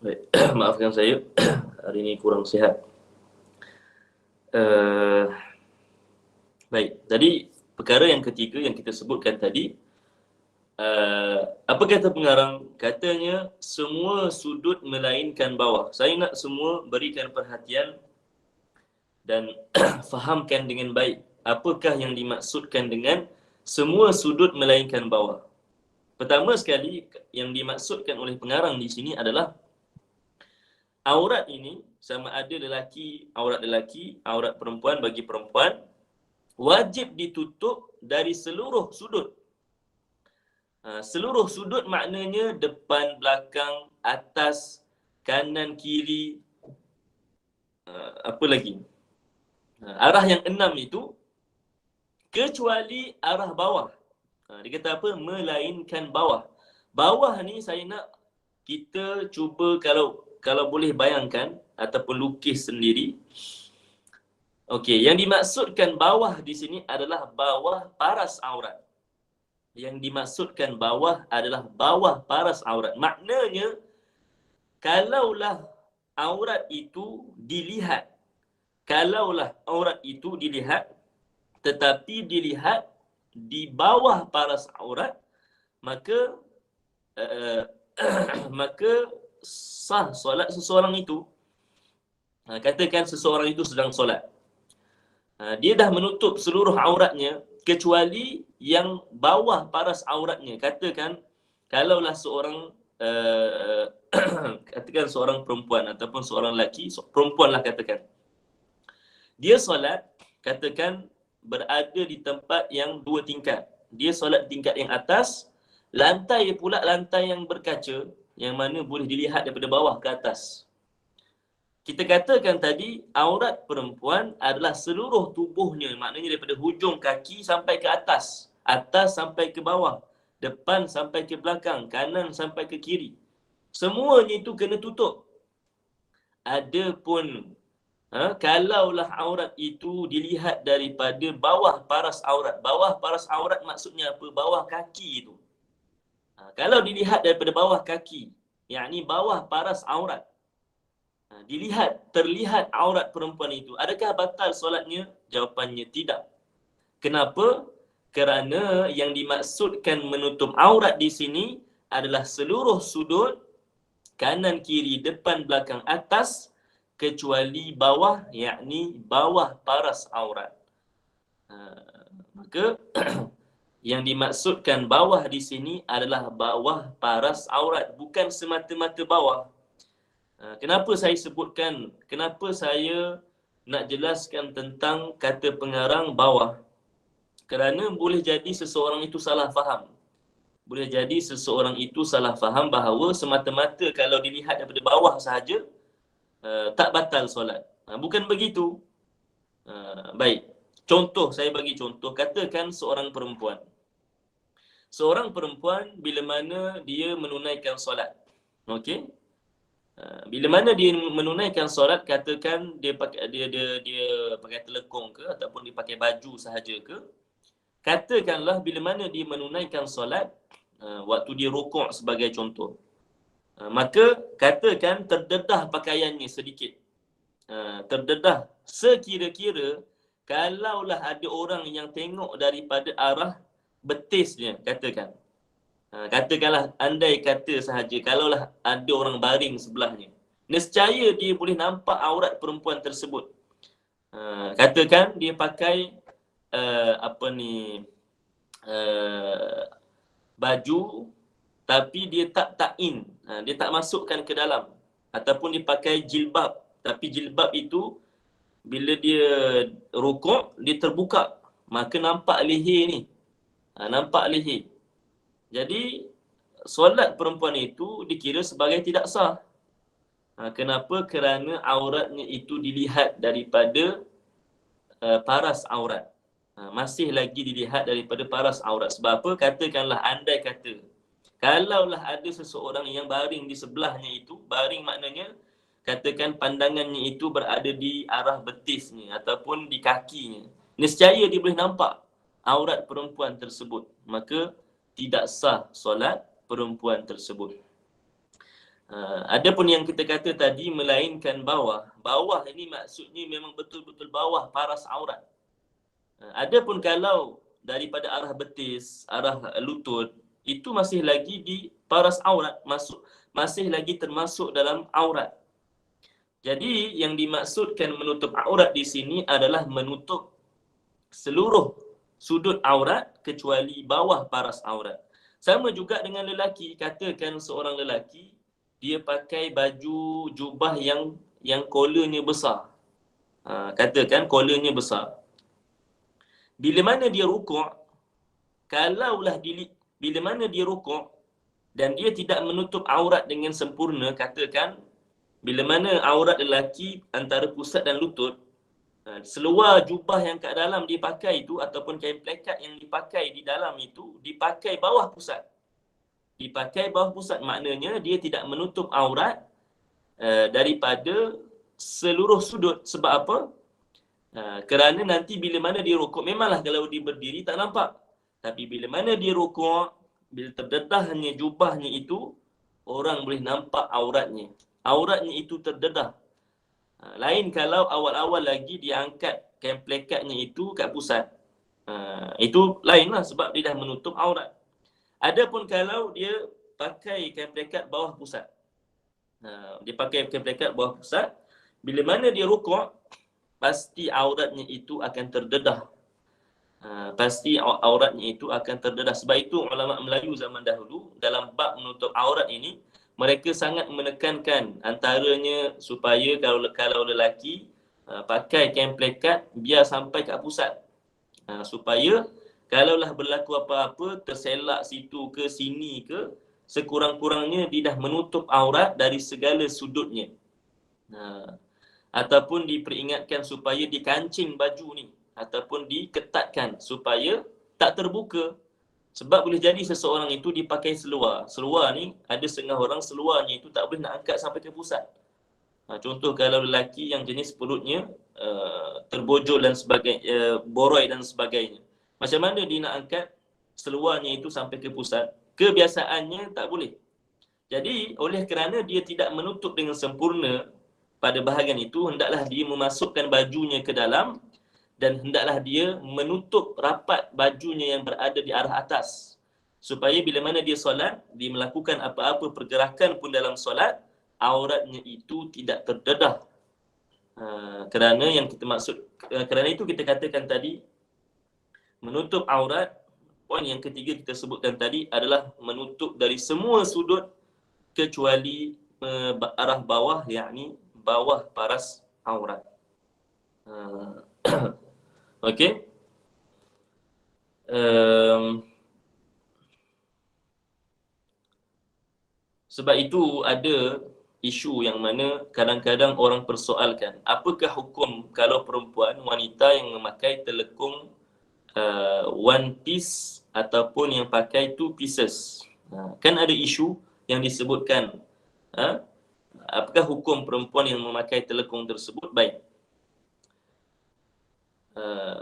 Baik. Maafkan saya, hari ini kurang sihat. Baik, tadi perkara yang ketiga yang kita sebutkan tadi, apa kata pengarang? Katanya semua sudut melainkan bawah. Saya nak semua berikan perhatian dan fahamkan dengan baik apakah yang dimaksudkan dengan semua sudut melainkan bawah. Pertama sekali yang dimaksudkan oleh pengarang di sini adalah aurat ini sama ada aurat lelaki, aurat perempuan bagi perempuan wajib ditutup dari seluruh sudut. Seluruh sudut maknanya depan, belakang, atas, kanan, kiri, apa lagi? Arah yang 6 itu kecuali arah bawah. Dia kata apa? Melainkan bawah. Bawah ni saya nak kita cuba kalau boleh bayangkan ataupun lukis sendiri. Okey, yang dimaksudkan bawah di sini adalah bawah paras aurat. Yang dimaksudkan bawah adalah bawah paras aurat. Maknanya kalaulah aurat itu dilihat, tetapi dilihat di bawah paras aurat, maka maka sah solat seseorang itu. Katakan seseorang itu sedang solat, dia dah menutup seluruh auratnya kecuali yang bawah paras auratnya. Katakan kalaulah seorang katakan seorang perempuan ataupun seorang lelaki, perempuanlah katakan, dia solat, katakan berada di tempat yang 2 tingkat. Dia solat tingkat yang atas, lantai pula lantai yang berkaca, yang mana boleh dilihat daripada bawah ke atas. Kita katakan tadi aurat perempuan adalah seluruh tubuhnya, maknanya daripada hujung kaki sampai ke atas, atas sampai ke bawah, depan sampai ke belakang, kanan sampai ke kiri. Semuanya itu kena tutup. Adapun Kalaulah aurat itu dilihat daripada bawah paras aurat. Bawah paras aurat maksudnya apa? Bawah kaki itu. Kalau dilihat daripada bawah kaki, yakni bawah paras aurat, terlihat aurat perempuan itu, adakah batal solatnya? Jawapannya tidak. Kenapa? Kerana yang dimaksudkan menutup aurat di sini adalah seluruh sudut, kanan, kiri, depan, belakang, atas, kecuali bawah, yakni bawah paras aurat. Maka yang dimaksudkan bawah di sini adalah bawah paras aurat, bukan semata-mata bawah. Kenapa saya sebutkan, kenapa saya nak jelaskan tentang kata pengarang bawah? Kerana boleh jadi seseorang itu salah faham. Boleh jadi seseorang itu salah faham bahawa semata-mata kalau dilihat daripada bawah sahaja, tak batal solat. Bukan begitu. Baik. Contoh, saya bagi contoh. Katakan seorang perempuan. Seorang perempuan bila mana dia menunaikan solat. Okey? Bila mana dia menunaikan solat, katakan dia pakai dia pakai telekong ke ataupun dia pakai baju sahaja ke. Katakanlah bila mana dia menunaikan solat, waktu dia rukuk sebagai contoh, maka katakan terdedah pakaiannya sedikit. Terdedah sekira-kira kalaulah ada orang yang tengok daripada arah betisnya, katakanlah andai kata sahaja kalaulah ada orang baring sebelahnya, nescaya dia boleh nampak aurat perempuan tersebut. Katakan dia pakai baju tapi dia tak ta'in, dia tak masukkan ke dalam, ataupun dia pakai jilbab tapi jilbab itu bila dia rukuk dia terbuka, maka nampak leher ni, nampak leher. Jadi solat perempuan itu dikira sebagai tidak sah. Kenapa? Kerana auratnya itu dilihat daripada paras aurat. Masih lagi dilihat daripada paras aurat. Sebab apa? Katakanlah andai kata kalaulah ada seseorang yang baring di sebelahnya itu, baring maknanya katakan pandangannya itu berada di arah betisnya ataupun di kakinya, nescaya dia boleh nampak aurat perempuan tersebut, maka tidak sah solat perempuan tersebut. Adapun yang kita kata tadi melainkan bawah. Bawah ini maksudnya memang betul-betul bawah paras aurat. Adapun kalau daripada arah betis, arah lutut, itu masih lagi di paras aurat, masih lagi termasuk dalam aurat. Jadi yang dimaksudkan menutup aurat di sini adalah menutup seluruh sudut aurat kecuali bawah paras aurat. Sama juga dengan lelaki. Katakan seorang lelaki dia pakai baju jubah yang kolanya besar. Katakan kolanya besar. Bila mana dia rukuk, bila mana dia rukuk dan dia tidak menutup aurat dengan sempurna, katakan bila mana aurat lelaki antara pusat dan lutut, seluar jubah yang kat dalam dipakai itu ataupun kain plekat yang dipakai di dalam itu dipakai bawah pusat. Dipakai bawah pusat maknanya dia tidak menutup aurat daripada seluruh sudut. Sebab apa? Kerana nanti bila mana dia rukuk, memanglah kalau dia berdiri tak nampak. Tapi bila mana dia rukuk, bila terdedahnya jubahnya itu, orang boleh nampak auratnya. Auratnya itu terdedah. Lain kalau awal-awal lagi dia angkat kain plekatnya itu kat pusat. Itu lainlah sebab dia dah menutup aurat. Adapun kalau dia pakai kain plekat bawah pusat. Dia pakai kain plekat bawah pusat, bila mana dia rukuk, pasti auratnya itu akan terdedah. Pasti auratnya itu akan terdedah. Sebab itu ulama Melayu zaman dahulu dalam bab menutup aurat ini, mereka sangat menekankan antaranya supaya kalau lelaki pakai kain plekat biar sampai kat pusat. Supaya kalaulah berlaku apa-apa, terselak situ ke sini ke, sekurang-kurangnya dia dah menutup aurat dari segala sudutnya. Ataupun diperingatkan supaya dikancing baju ni ataupun diketatkan supaya tak terbuka. Sebab boleh jadi seseorang itu dipakai seluar. Seluar ni ada setengah orang seluarnya itu tak boleh nak angkat sampai ke pusat. Contoh kalau lelaki yang jenis perutnya terbojol dan sebagainya, boroi dan sebagainya. Macam mana dia nak angkat seluarnya itu sampai ke pusat? Kebiasaannya tak boleh. Jadi oleh kerana dia tidak menutup dengan sempurna pada bahagian itu, hendaklah dia memasukkan bajunya ke dalam dan hendaklah dia menutup rapat bajunya yang berada di arah atas. Supaya bila mana dia solat, dia melakukan apa-apa pergerakan pun dalam solat, auratnya itu tidak terdedah. Kerana yang kita maksud, kerana itu kita katakan tadi, menutup aurat, poin yang ketiga kita sebutkan tadi adalah menutup dari semua sudut kecuali arah bawah, yakni bawah paras aurat. Okey. Sebab itu ada isu yang mana kadang-kadang orang persoalkan, apakah hukum kalau perempuan, wanita yang memakai telekung one piece ataupun yang pakai two pieces. Kan ada isu yang disebutkan, apakah hukum perempuan yang memakai telekung tersebut? Baik.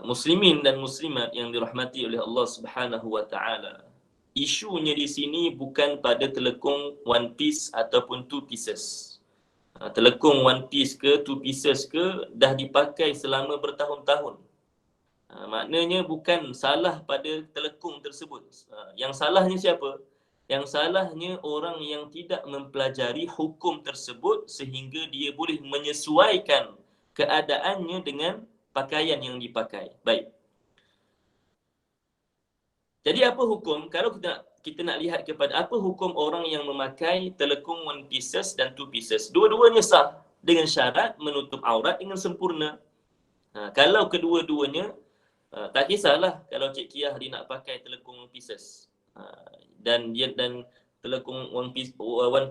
Muslimin dan muslimat yang dirahmati oleh Allah Subhanahu wa taala, isunya di sini bukan pada telekung one piece ataupun two pieces. Telekung one piece ke two pieces ke dah dipakai selama bertahun-tahun. Maknanya bukan salah pada telekung tersebut. Yang salahnya siapa? Yang salahnya orang yang tidak mempelajari hukum tersebut sehingga dia boleh menyesuaikan keadaannya dengan pakaian yang dipakai. Baik. Jadi apa hukum kalau kita nak lihat kepada apa hukum orang yang memakai telekung one pieces dan two pieces? Dua-duanya sah dengan syarat menutup aurat dengan sempurna. Kalau kedua-duanya, tak kisahlah kalau Cik Kiah dia nak pakai telekung one pieces. Dan telekung one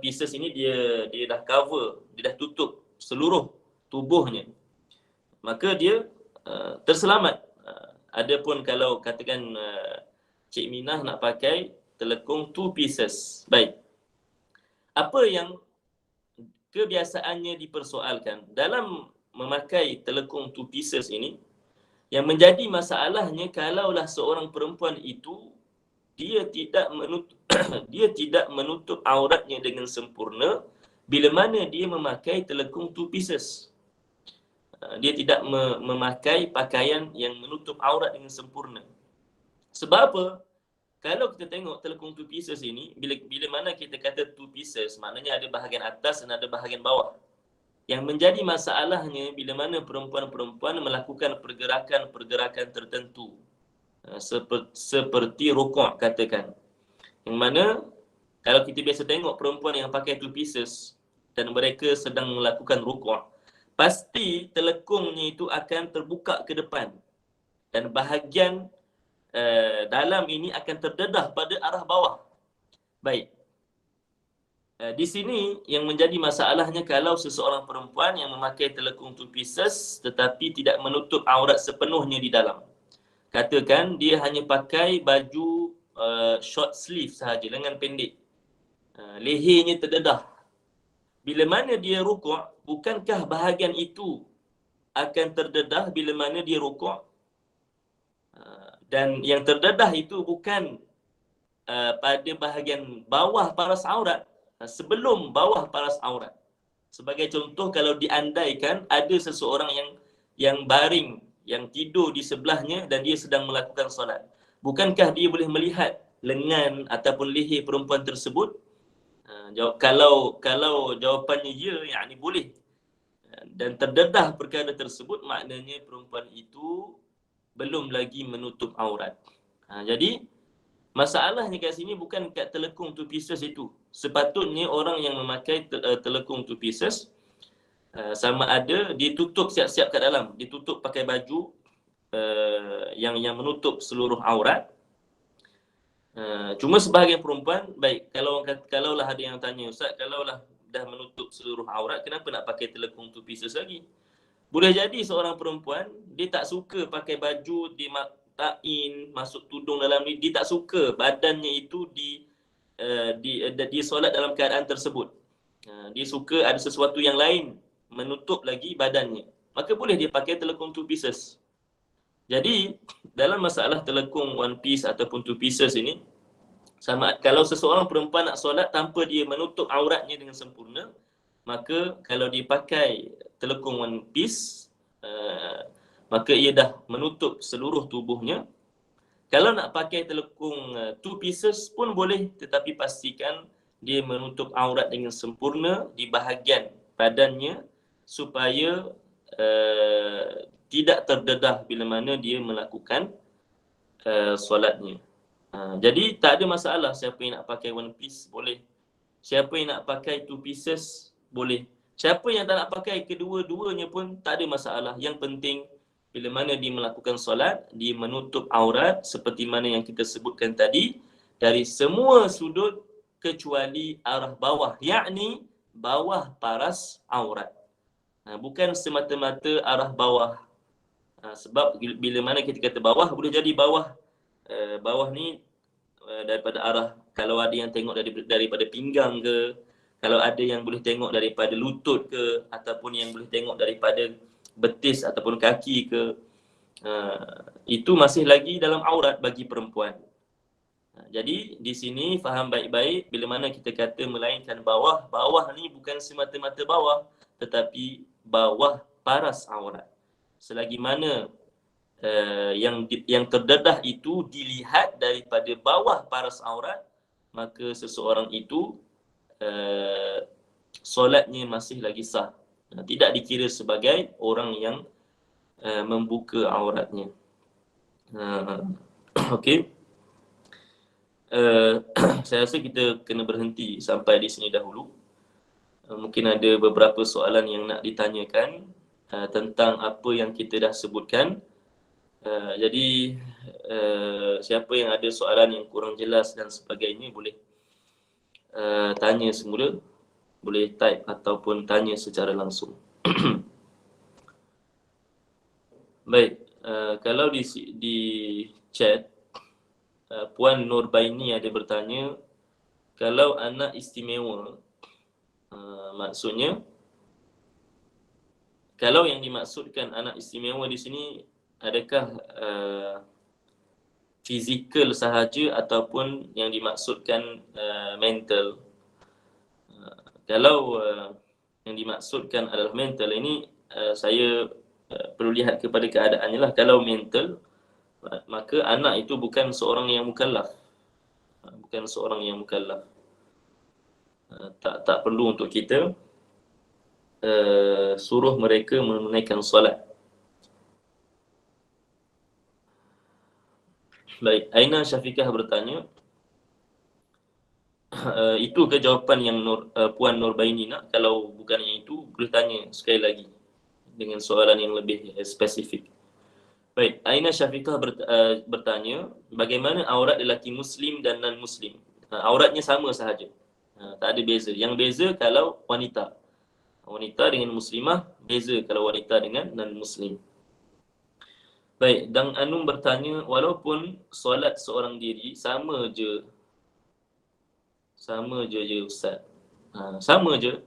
pieces ini dia dah cover, dia dah tutup seluruh tubuhnya. Maka dia terselamat. Adapun kalau katakan Cik Minah nak pakai telekung two pieces. Baik. Apa yang kebiasaannya dipersoalkan dalam memakai telekung two pieces ini, yang menjadi masalahnya kalaulah seorang perempuan itu dia tidak menutup auratnya dengan sempurna bila mana dia memakai telekung two pieces. Dia tidak memakai pakaian yang menutup aurat dengan sempurna. Sebab apa? Kalau kita tengok telekung two pieces ini, bila mana kita kata two pieces, maknanya ada bahagian atas dan ada bahagian bawah. Yang menjadi masalahnya bila mana perempuan-perempuan melakukan pergerakan-pergerakan tertentu. Seperti rukuk katakan. Yang mana kalau kita biasa tengok perempuan yang pakai two pieces dan mereka sedang melakukan rukuk, pasti telekungnya itu akan terbuka ke depan dan bahagian dalam ini akan terdedah pada arah bawah. Baik. Di sini yang menjadi masalahnya kalau seseorang perempuan yang memakai telekung two pieces tetapi tidak menutup aurat sepenuhnya di dalam. Katakan dia hanya pakai baju short sleeve sahaja, lengan pendek. Lehernya terdedah. Bila mana dia rukuk, bukankah bahagian itu akan terdedah bila mana dia rukuk? Dan yang terdedah itu bukan pada bahagian bawah paras aurat, sebelum bawah paras aurat. Sebagai contoh, kalau diandaikan ada seseorang yang baring, yang tidur di sebelahnya dan dia sedang melakukan solat, bukankah dia boleh melihat lengan ataupun leher perempuan tersebut? Kalau jawapannya ya, yakni boleh, dan terdedah perkara tersebut, maknanya perempuan itu belum lagi menutup aurat. Jadi masalahnya kat sini bukan kat telekung two pieces itu. Sepatutnya orang yang memakai telekung two pieces, sama ada ditutup siap-siap kat dalam, ditutup pakai baju yang menutup seluruh aurat. Cuma sebahagian perempuan, baik, kalaulah ada yang tanya, Ustaz, kalaulah dah menutup seluruh aurat, kenapa nak pakai telekung two pieces lagi? Boleh jadi seorang perempuan dia tak suka pakai baju dimaktain, masuk tudung dalam ni, dia tak suka badannya itu dia solat dalam keadaan tersebut. Dia suka ada sesuatu yang lain menutup lagi badannya, maka boleh dia pakai telekung two pieces. Jadi dalam masalah telekung one piece ataupun two pieces ini, sama kalau seseorang perempuan nak solat tanpa dia menutup auratnya dengan sempurna, maka kalau dia pakai telekung one piece, maka ia dah menutup seluruh tubuhnya. Kalau nak pakai telekung two pieces pun boleh, tetapi pastikan dia menutup aurat dengan sempurna di bahagian badannya supaya tidak terdedah bila mana dia melakukan solatnya. Jadi tak ada masalah siapa yang nak pakai one piece boleh. Siapa yang nak pakai two pieces boleh. Siapa yang tak nak pakai kedua-duanya pun tak ada masalah. Yang penting bila mana dia melakukan solat, dia menutup aurat seperti mana yang kita sebutkan tadi dari semua sudut kecuali arah bawah, yakni bawah paras aurat. Bukan semata-mata arah bawah. Sebab bila mana kita kata bawah, boleh jadi bawah ni daripada arah, kalau ada yang tengok daripada pinggang ke, kalau ada yang boleh tengok daripada lutut ke, ataupun yang boleh tengok daripada betis ataupun kaki ke, itu masih lagi dalam aurat bagi perempuan. Jadi di sini faham baik-baik bila mana kita kata melainkan bawah, bawah ni bukan semata-mata bawah, tetapi bawah paras aurat. Selagi mana yang terdedah itu dilihat daripada bawah paras aurat, maka seseorang itu solatnya masih lagi sah. Tidak dikira sebagai orang yang membuka auratnya. Okey. Saya rasa kita kena berhenti sampai di sini dahulu. Mungkin ada beberapa soalan yang nak ditanyakan tentang apa yang kita dah sebutkan. Jadi siapa yang ada soalan yang kurang jelas dan sebagainya boleh tanya semula, boleh type ataupun tanya secara langsung. Baik, kalau di chat Puan Nurbaini ada bertanya, kalau anak istimewa, maksudnya kalau yang dimaksudkan anak istimewa di sini adakah fizikal sahaja ataupun yang dimaksudkan mental? Kalau yang dimaksudkan adalah mental, ini saya perlu lihat kepada keadaannya lah. Kalau mental, maka anak itu bukan seorang yang mukallaf. Bukan seorang yang mukallaf. Tak perlu untuk kita suruh mereka menunaikan solat. Baik, Aina Syafiqah bertanya, itu ke jawapan yang Puan Nurbaini nak? Kalau bukan yang itu, boleh tanya sekali lagi dengan soalan yang lebih spesifik. Baik, Aina Syafiqah bertanya, bagaimana aurat lelaki muslim dan non-muslim? Auratnya sama sahaja. Tak ada beza. Yang beza kalau wanita. Wanita dengan muslimah, beza kalau wanita dengan non-muslim. Baik, Dang Anum bertanya, walaupun solat seorang diri, sama je Ustaz. Sama je.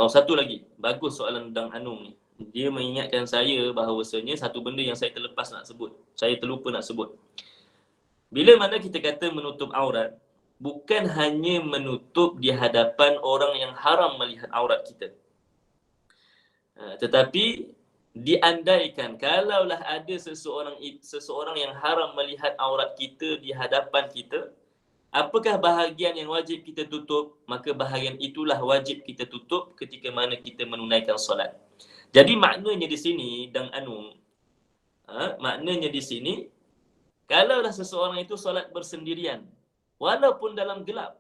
Satu lagi, bagus soalan Dang Anum ni. Dia mengingatkan saya bahawasanya satu benda yang saya terlepas nak sebut. Saya terlupa nak sebut. Bila mana kita kata menutup aurat, bukan hanya menutup di hadapan orang yang haram melihat aurat kita. Tetapi diandaikan kalaulah ada seseorang yang haram melihat aurat kita di hadapan kita, apakah bahagian yang wajib kita tutup? Maka bahagian itulah wajib kita tutup ketika mana kita menunaikan solat. Jadi maknanya di sini, Dang Anum, maknanya di sini, kalaulah seseorang itu solat bersendirian, walaupun dalam gelap,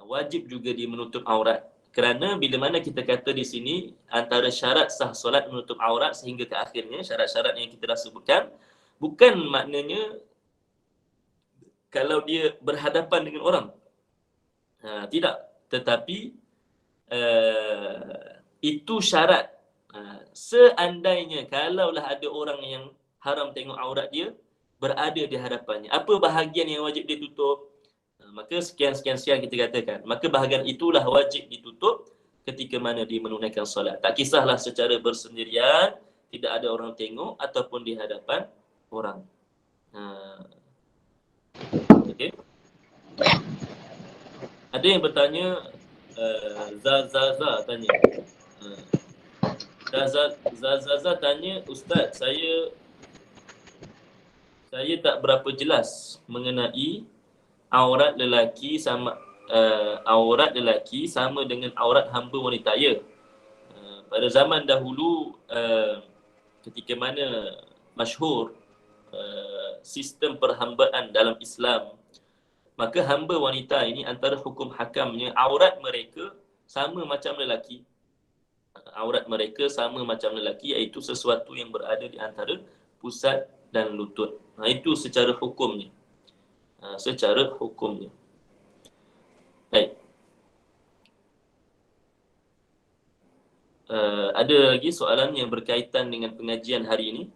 wajib juga dia menutup aurat. Kerana bila mana kita kata di sini, antara syarat sah solat menutup aurat sehingga ke akhirnya, syarat-syarat yang kita dah sebutkan, bukan maknanya kalau dia berhadapan dengan orang. Tidak. Tetapi itu syarat. Seandainya kalaulah ada orang yang haram tengok aurat dia berada di hadapannya, apa bahagian yang wajib dia tutup? Maka sekian kita katakan. Maka bahagian itulah wajib ditutup ketika mana dia menunaikan solat. Tak kisahlah secara bersendirian, tidak ada orang tengok ataupun di hadapan orang. Okey. Ada yang bertanya, Zaza tanya. Zaza tanya, Ustaz, saya tak berapa jelas mengenai aurat lelaki sama dengan aurat hamba wanita. Ya. Pada zaman dahulu ketika mana masyhur sistem perhambaan dalam Islam, maka hamba wanita ini antara hukum hakamnya aurat mereka sama macam lelaki. Aurat mereka sama macam lelaki, iaitu sesuatu yang berada di antara pusat dan lutut. Itu secara hukumnya. Baik. Ada lagi soalan yang berkaitan dengan pengajian hari ini?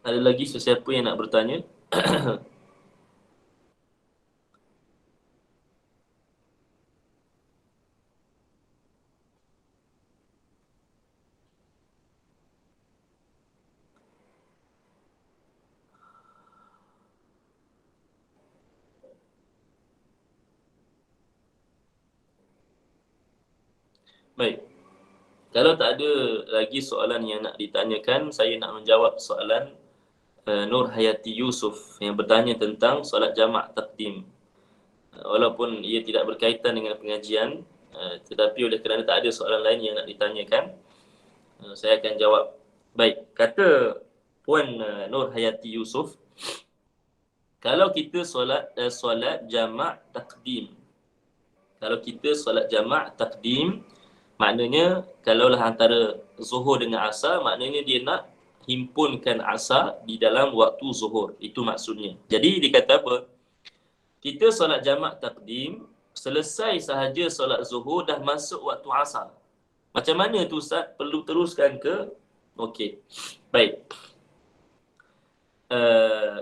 Ada lagi sesiapa yang nak bertanya? Baik. Kalau tak ada lagi soalan yang nak ditanyakan, saya nak menjawab soalan Nur Hayati Yusof yang bertanya tentang solat jamak takdim. Walaupun ia tidak berkaitan dengan pengajian, tetapi oleh kerana tak ada soalan lain yang nak ditanyakan, saya akan jawab. Baik, kata Puan Nur Hayati Yusof, kalau kita solat jamak takdim, maknanya kalaulah antara zuhur dengan asar, maknanya dia nak himpunkan asar di dalam waktu zuhur. Itu maksudnya. Jadi dia kata apa? Kita solat jamak takdim, selesai sahaja solat zuhur dah masuk waktu asar. Macam mana tu Ustaz? Perlu teruskan ke? Okey. Baik.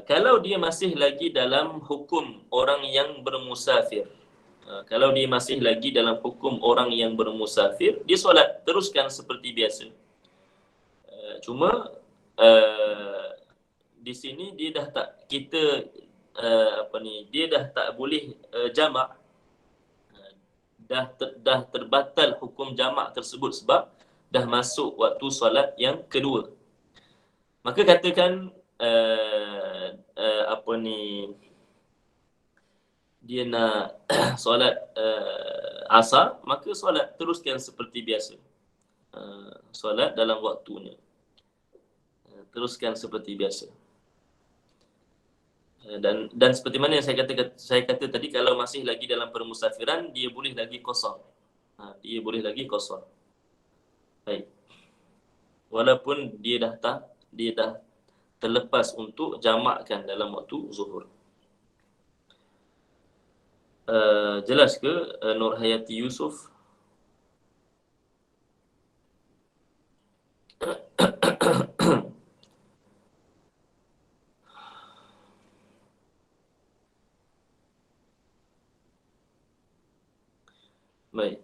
Kalau dia masih lagi dalam hukum orang yang bermusafir, dia solat teruskan seperti biasa. Cuma di sini dia dah tak dia dah tak boleh jamak. Dah terbatal hukum jamak tersebut sebab dah masuk waktu solat yang kedua. Maka katakan dia nak solat asar, maka solat teruskan seperti biasa. Solat dalam waktunya. Teruskan seperti biasa. Dan seperti mana yang saya kata tadi, kalau masih lagi dalam permusafiran, dia boleh lagi qasar. Baik. Walaupun dia dah terlepas untuk jamakkan dalam waktu zuhur. Jelas ke Nur Hayati Yusof? Baik.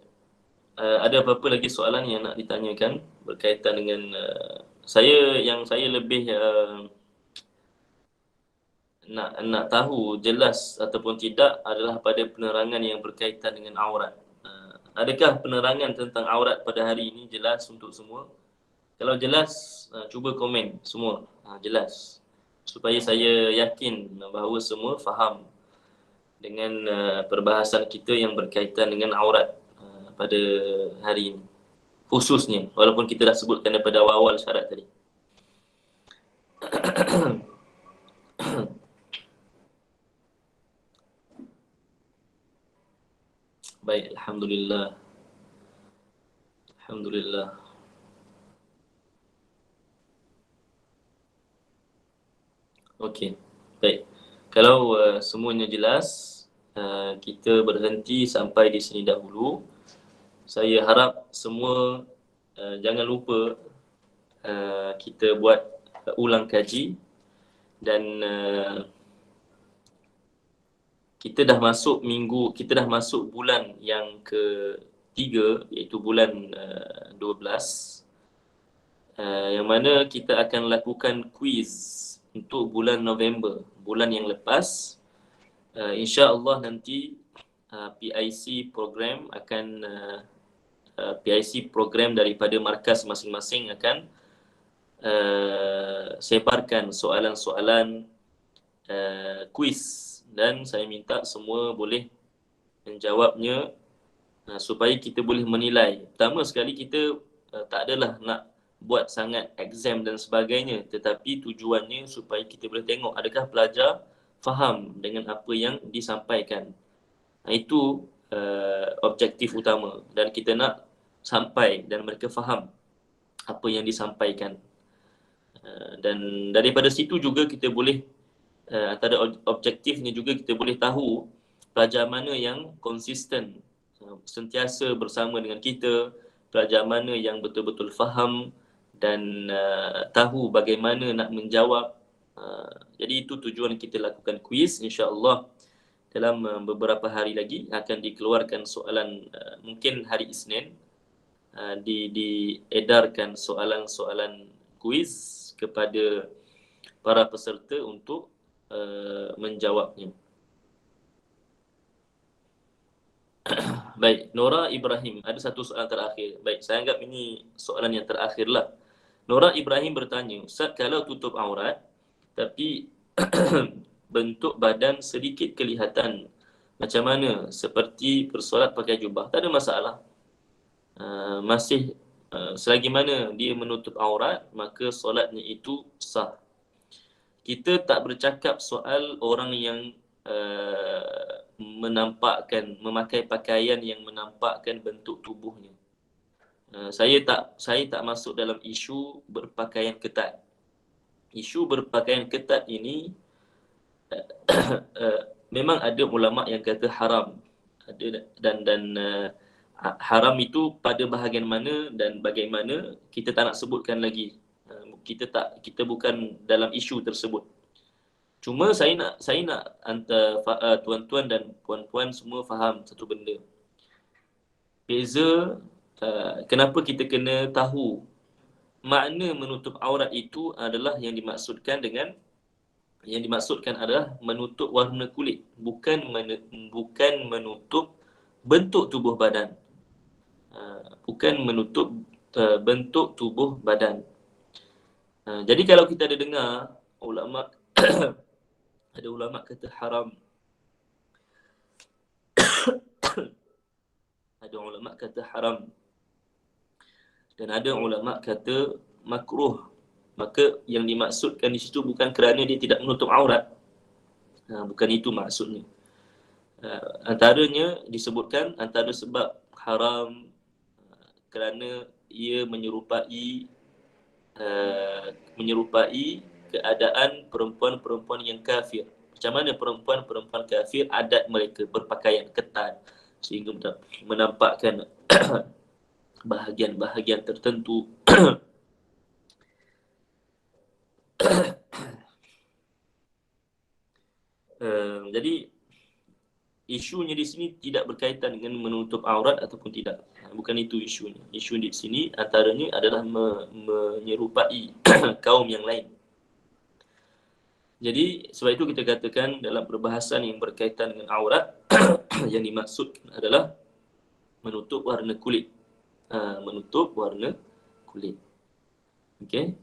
Ada apa-apa lagi soalan yang nak ditanyakan berkaitan dengan yang saya lebih nak tahu jelas ataupun tidak adalah pada penerangan yang berkaitan dengan aurat. Adakah penerangan tentang aurat pada hari ini jelas untuk semua? Kalau jelas, cuba komen semua. Jelas. Supaya saya yakin bahawa semua faham dengan perbahasan kita yang berkaitan dengan aurat pada hari ini. Khususnya, walaupun kita dah sebutkan daripada awal-awal syarat tadi. Baik, Alhamdulillah. Okey. Baik. Kalau semuanya jelas, kita berhenti sampai di sini dahulu. Saya harap semua jangan lupa kita buat ulang kaji dan kita dah masuk bulan yang ketiga, iaitu bulan 12, yang mana kita akan lakukan quiz untuk bulan November, bulan yang lepas. InsyaAllah nanti PIC program daripada markas masing-masing akan sebarkan soalan-soalan quiz, dan saya minta semua boleh menjawabnya supaya kita boleh menilai. Pertama sekali, kita tak adalah nak buat sangat exam dan sebagainya, tetapi tujuannya supaya kita boleh tengok adakah pelajar faham dengan apa yang disampaikan. Itu objektif utama, dan kita nak sampai dan mereka faham apa yang disampaikan. Dan daripada situ juga kita boleh antara objektifnya juga kita boleh tahu pelajar mana yang konsisten, sentiasa bersama dengan kita, pelajar mana yang betul-betul faham dan tahu bagaimana nak menjawab. Jadi itu tujuan kita lakukan quiz. InsyaAllah dalam beberapa hari lagi akan dikeluarkan soalan, mungkin hari Isnin diedarkan soalan-soalan quiz kepada para peserta untuk menjawabnya. Baik, Nora Ibrahim, ada satu soalan terakhir. Baik, saya anggap ini soalan yang terakhirlah. Nora Ibrahim bertanya, Ustaz, kalau tutup aurat tapi bentuk badan sedikit kelihatan, macam mana? Seperti bersolat pakai jubah, tak ada masalah. Masih selagi mana dia menutup aurat, maka solatnya itu sah. Kita tak bercakap soal orang yang memakai pakaian yang menampakkan bentuk tubuhnya. Saya tak masuk dalam isu berpakaian ketat. Isu berpakaian ketat ini memang ada ulama yang kata haram. Dan haram itu pada bahagian mana dan bagaimana kita tak nak sebutkan lagi. Kita bukan dalam isu tersebut. Cuma saya nak hantar tuan-tuan dan puan-puan semua faham satu benda. Beza kenapa kita kena tahu makna menutup aurat itu adalah yang dimaksudkan adalah menutup warna kulit, bukan menutup bentuk tubuh badan. Bukan menutup bentuk tubuh badan. Jadi kalau kita ada dengar ulama ada ulama kata haram, ada ulama kata haram, dan ada ulama kata makruh, maka yang dimaksudkan di situ bukan kerana dia tidak menutup aurat. Bukan itu maksudnya. Antaranya disebutkan antara sebab haram kerana ia menyerupai keadaan perempuan-perempuan yang kafir. Macam mana perempuan-perempuan kafir, adat mereka berpakaian ketat sehingga menampakkan bahagian-bahagian tertentu. Jadi isunya di sini tidak berkaitan dengan menutup aurat ataupun tidak. Bukan itu isunya. Isu di sini antaranya adalah menyerupai kaum yang lain. Jadi sebab itu kita katakan dalam perbahasan yang berkaitan dengan aurat yang dimaksudkan adalah menutup warna kulit. Menutup warna kulit. Okey.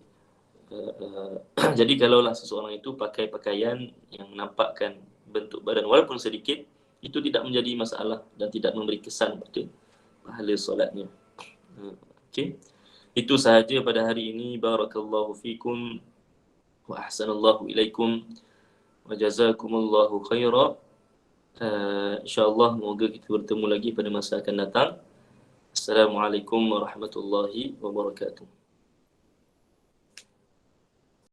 Jadi kalaulah seseorang itu pakai pakaian yang menampakkan bentuk badan walaupun sedikit, itu tidak menjadi masalah dan tidak memberi kesan pada pahala solatnya. Okey. Itu sahaja pada hari ini. Barakallahu fikum wa ahsanallahu ilaikum wa jazakumullahu khaira. InsyaAllah semoga kita bertemu lagi pada masa akan datang. Assalamualaikum warahmatullahi wabarakatuh.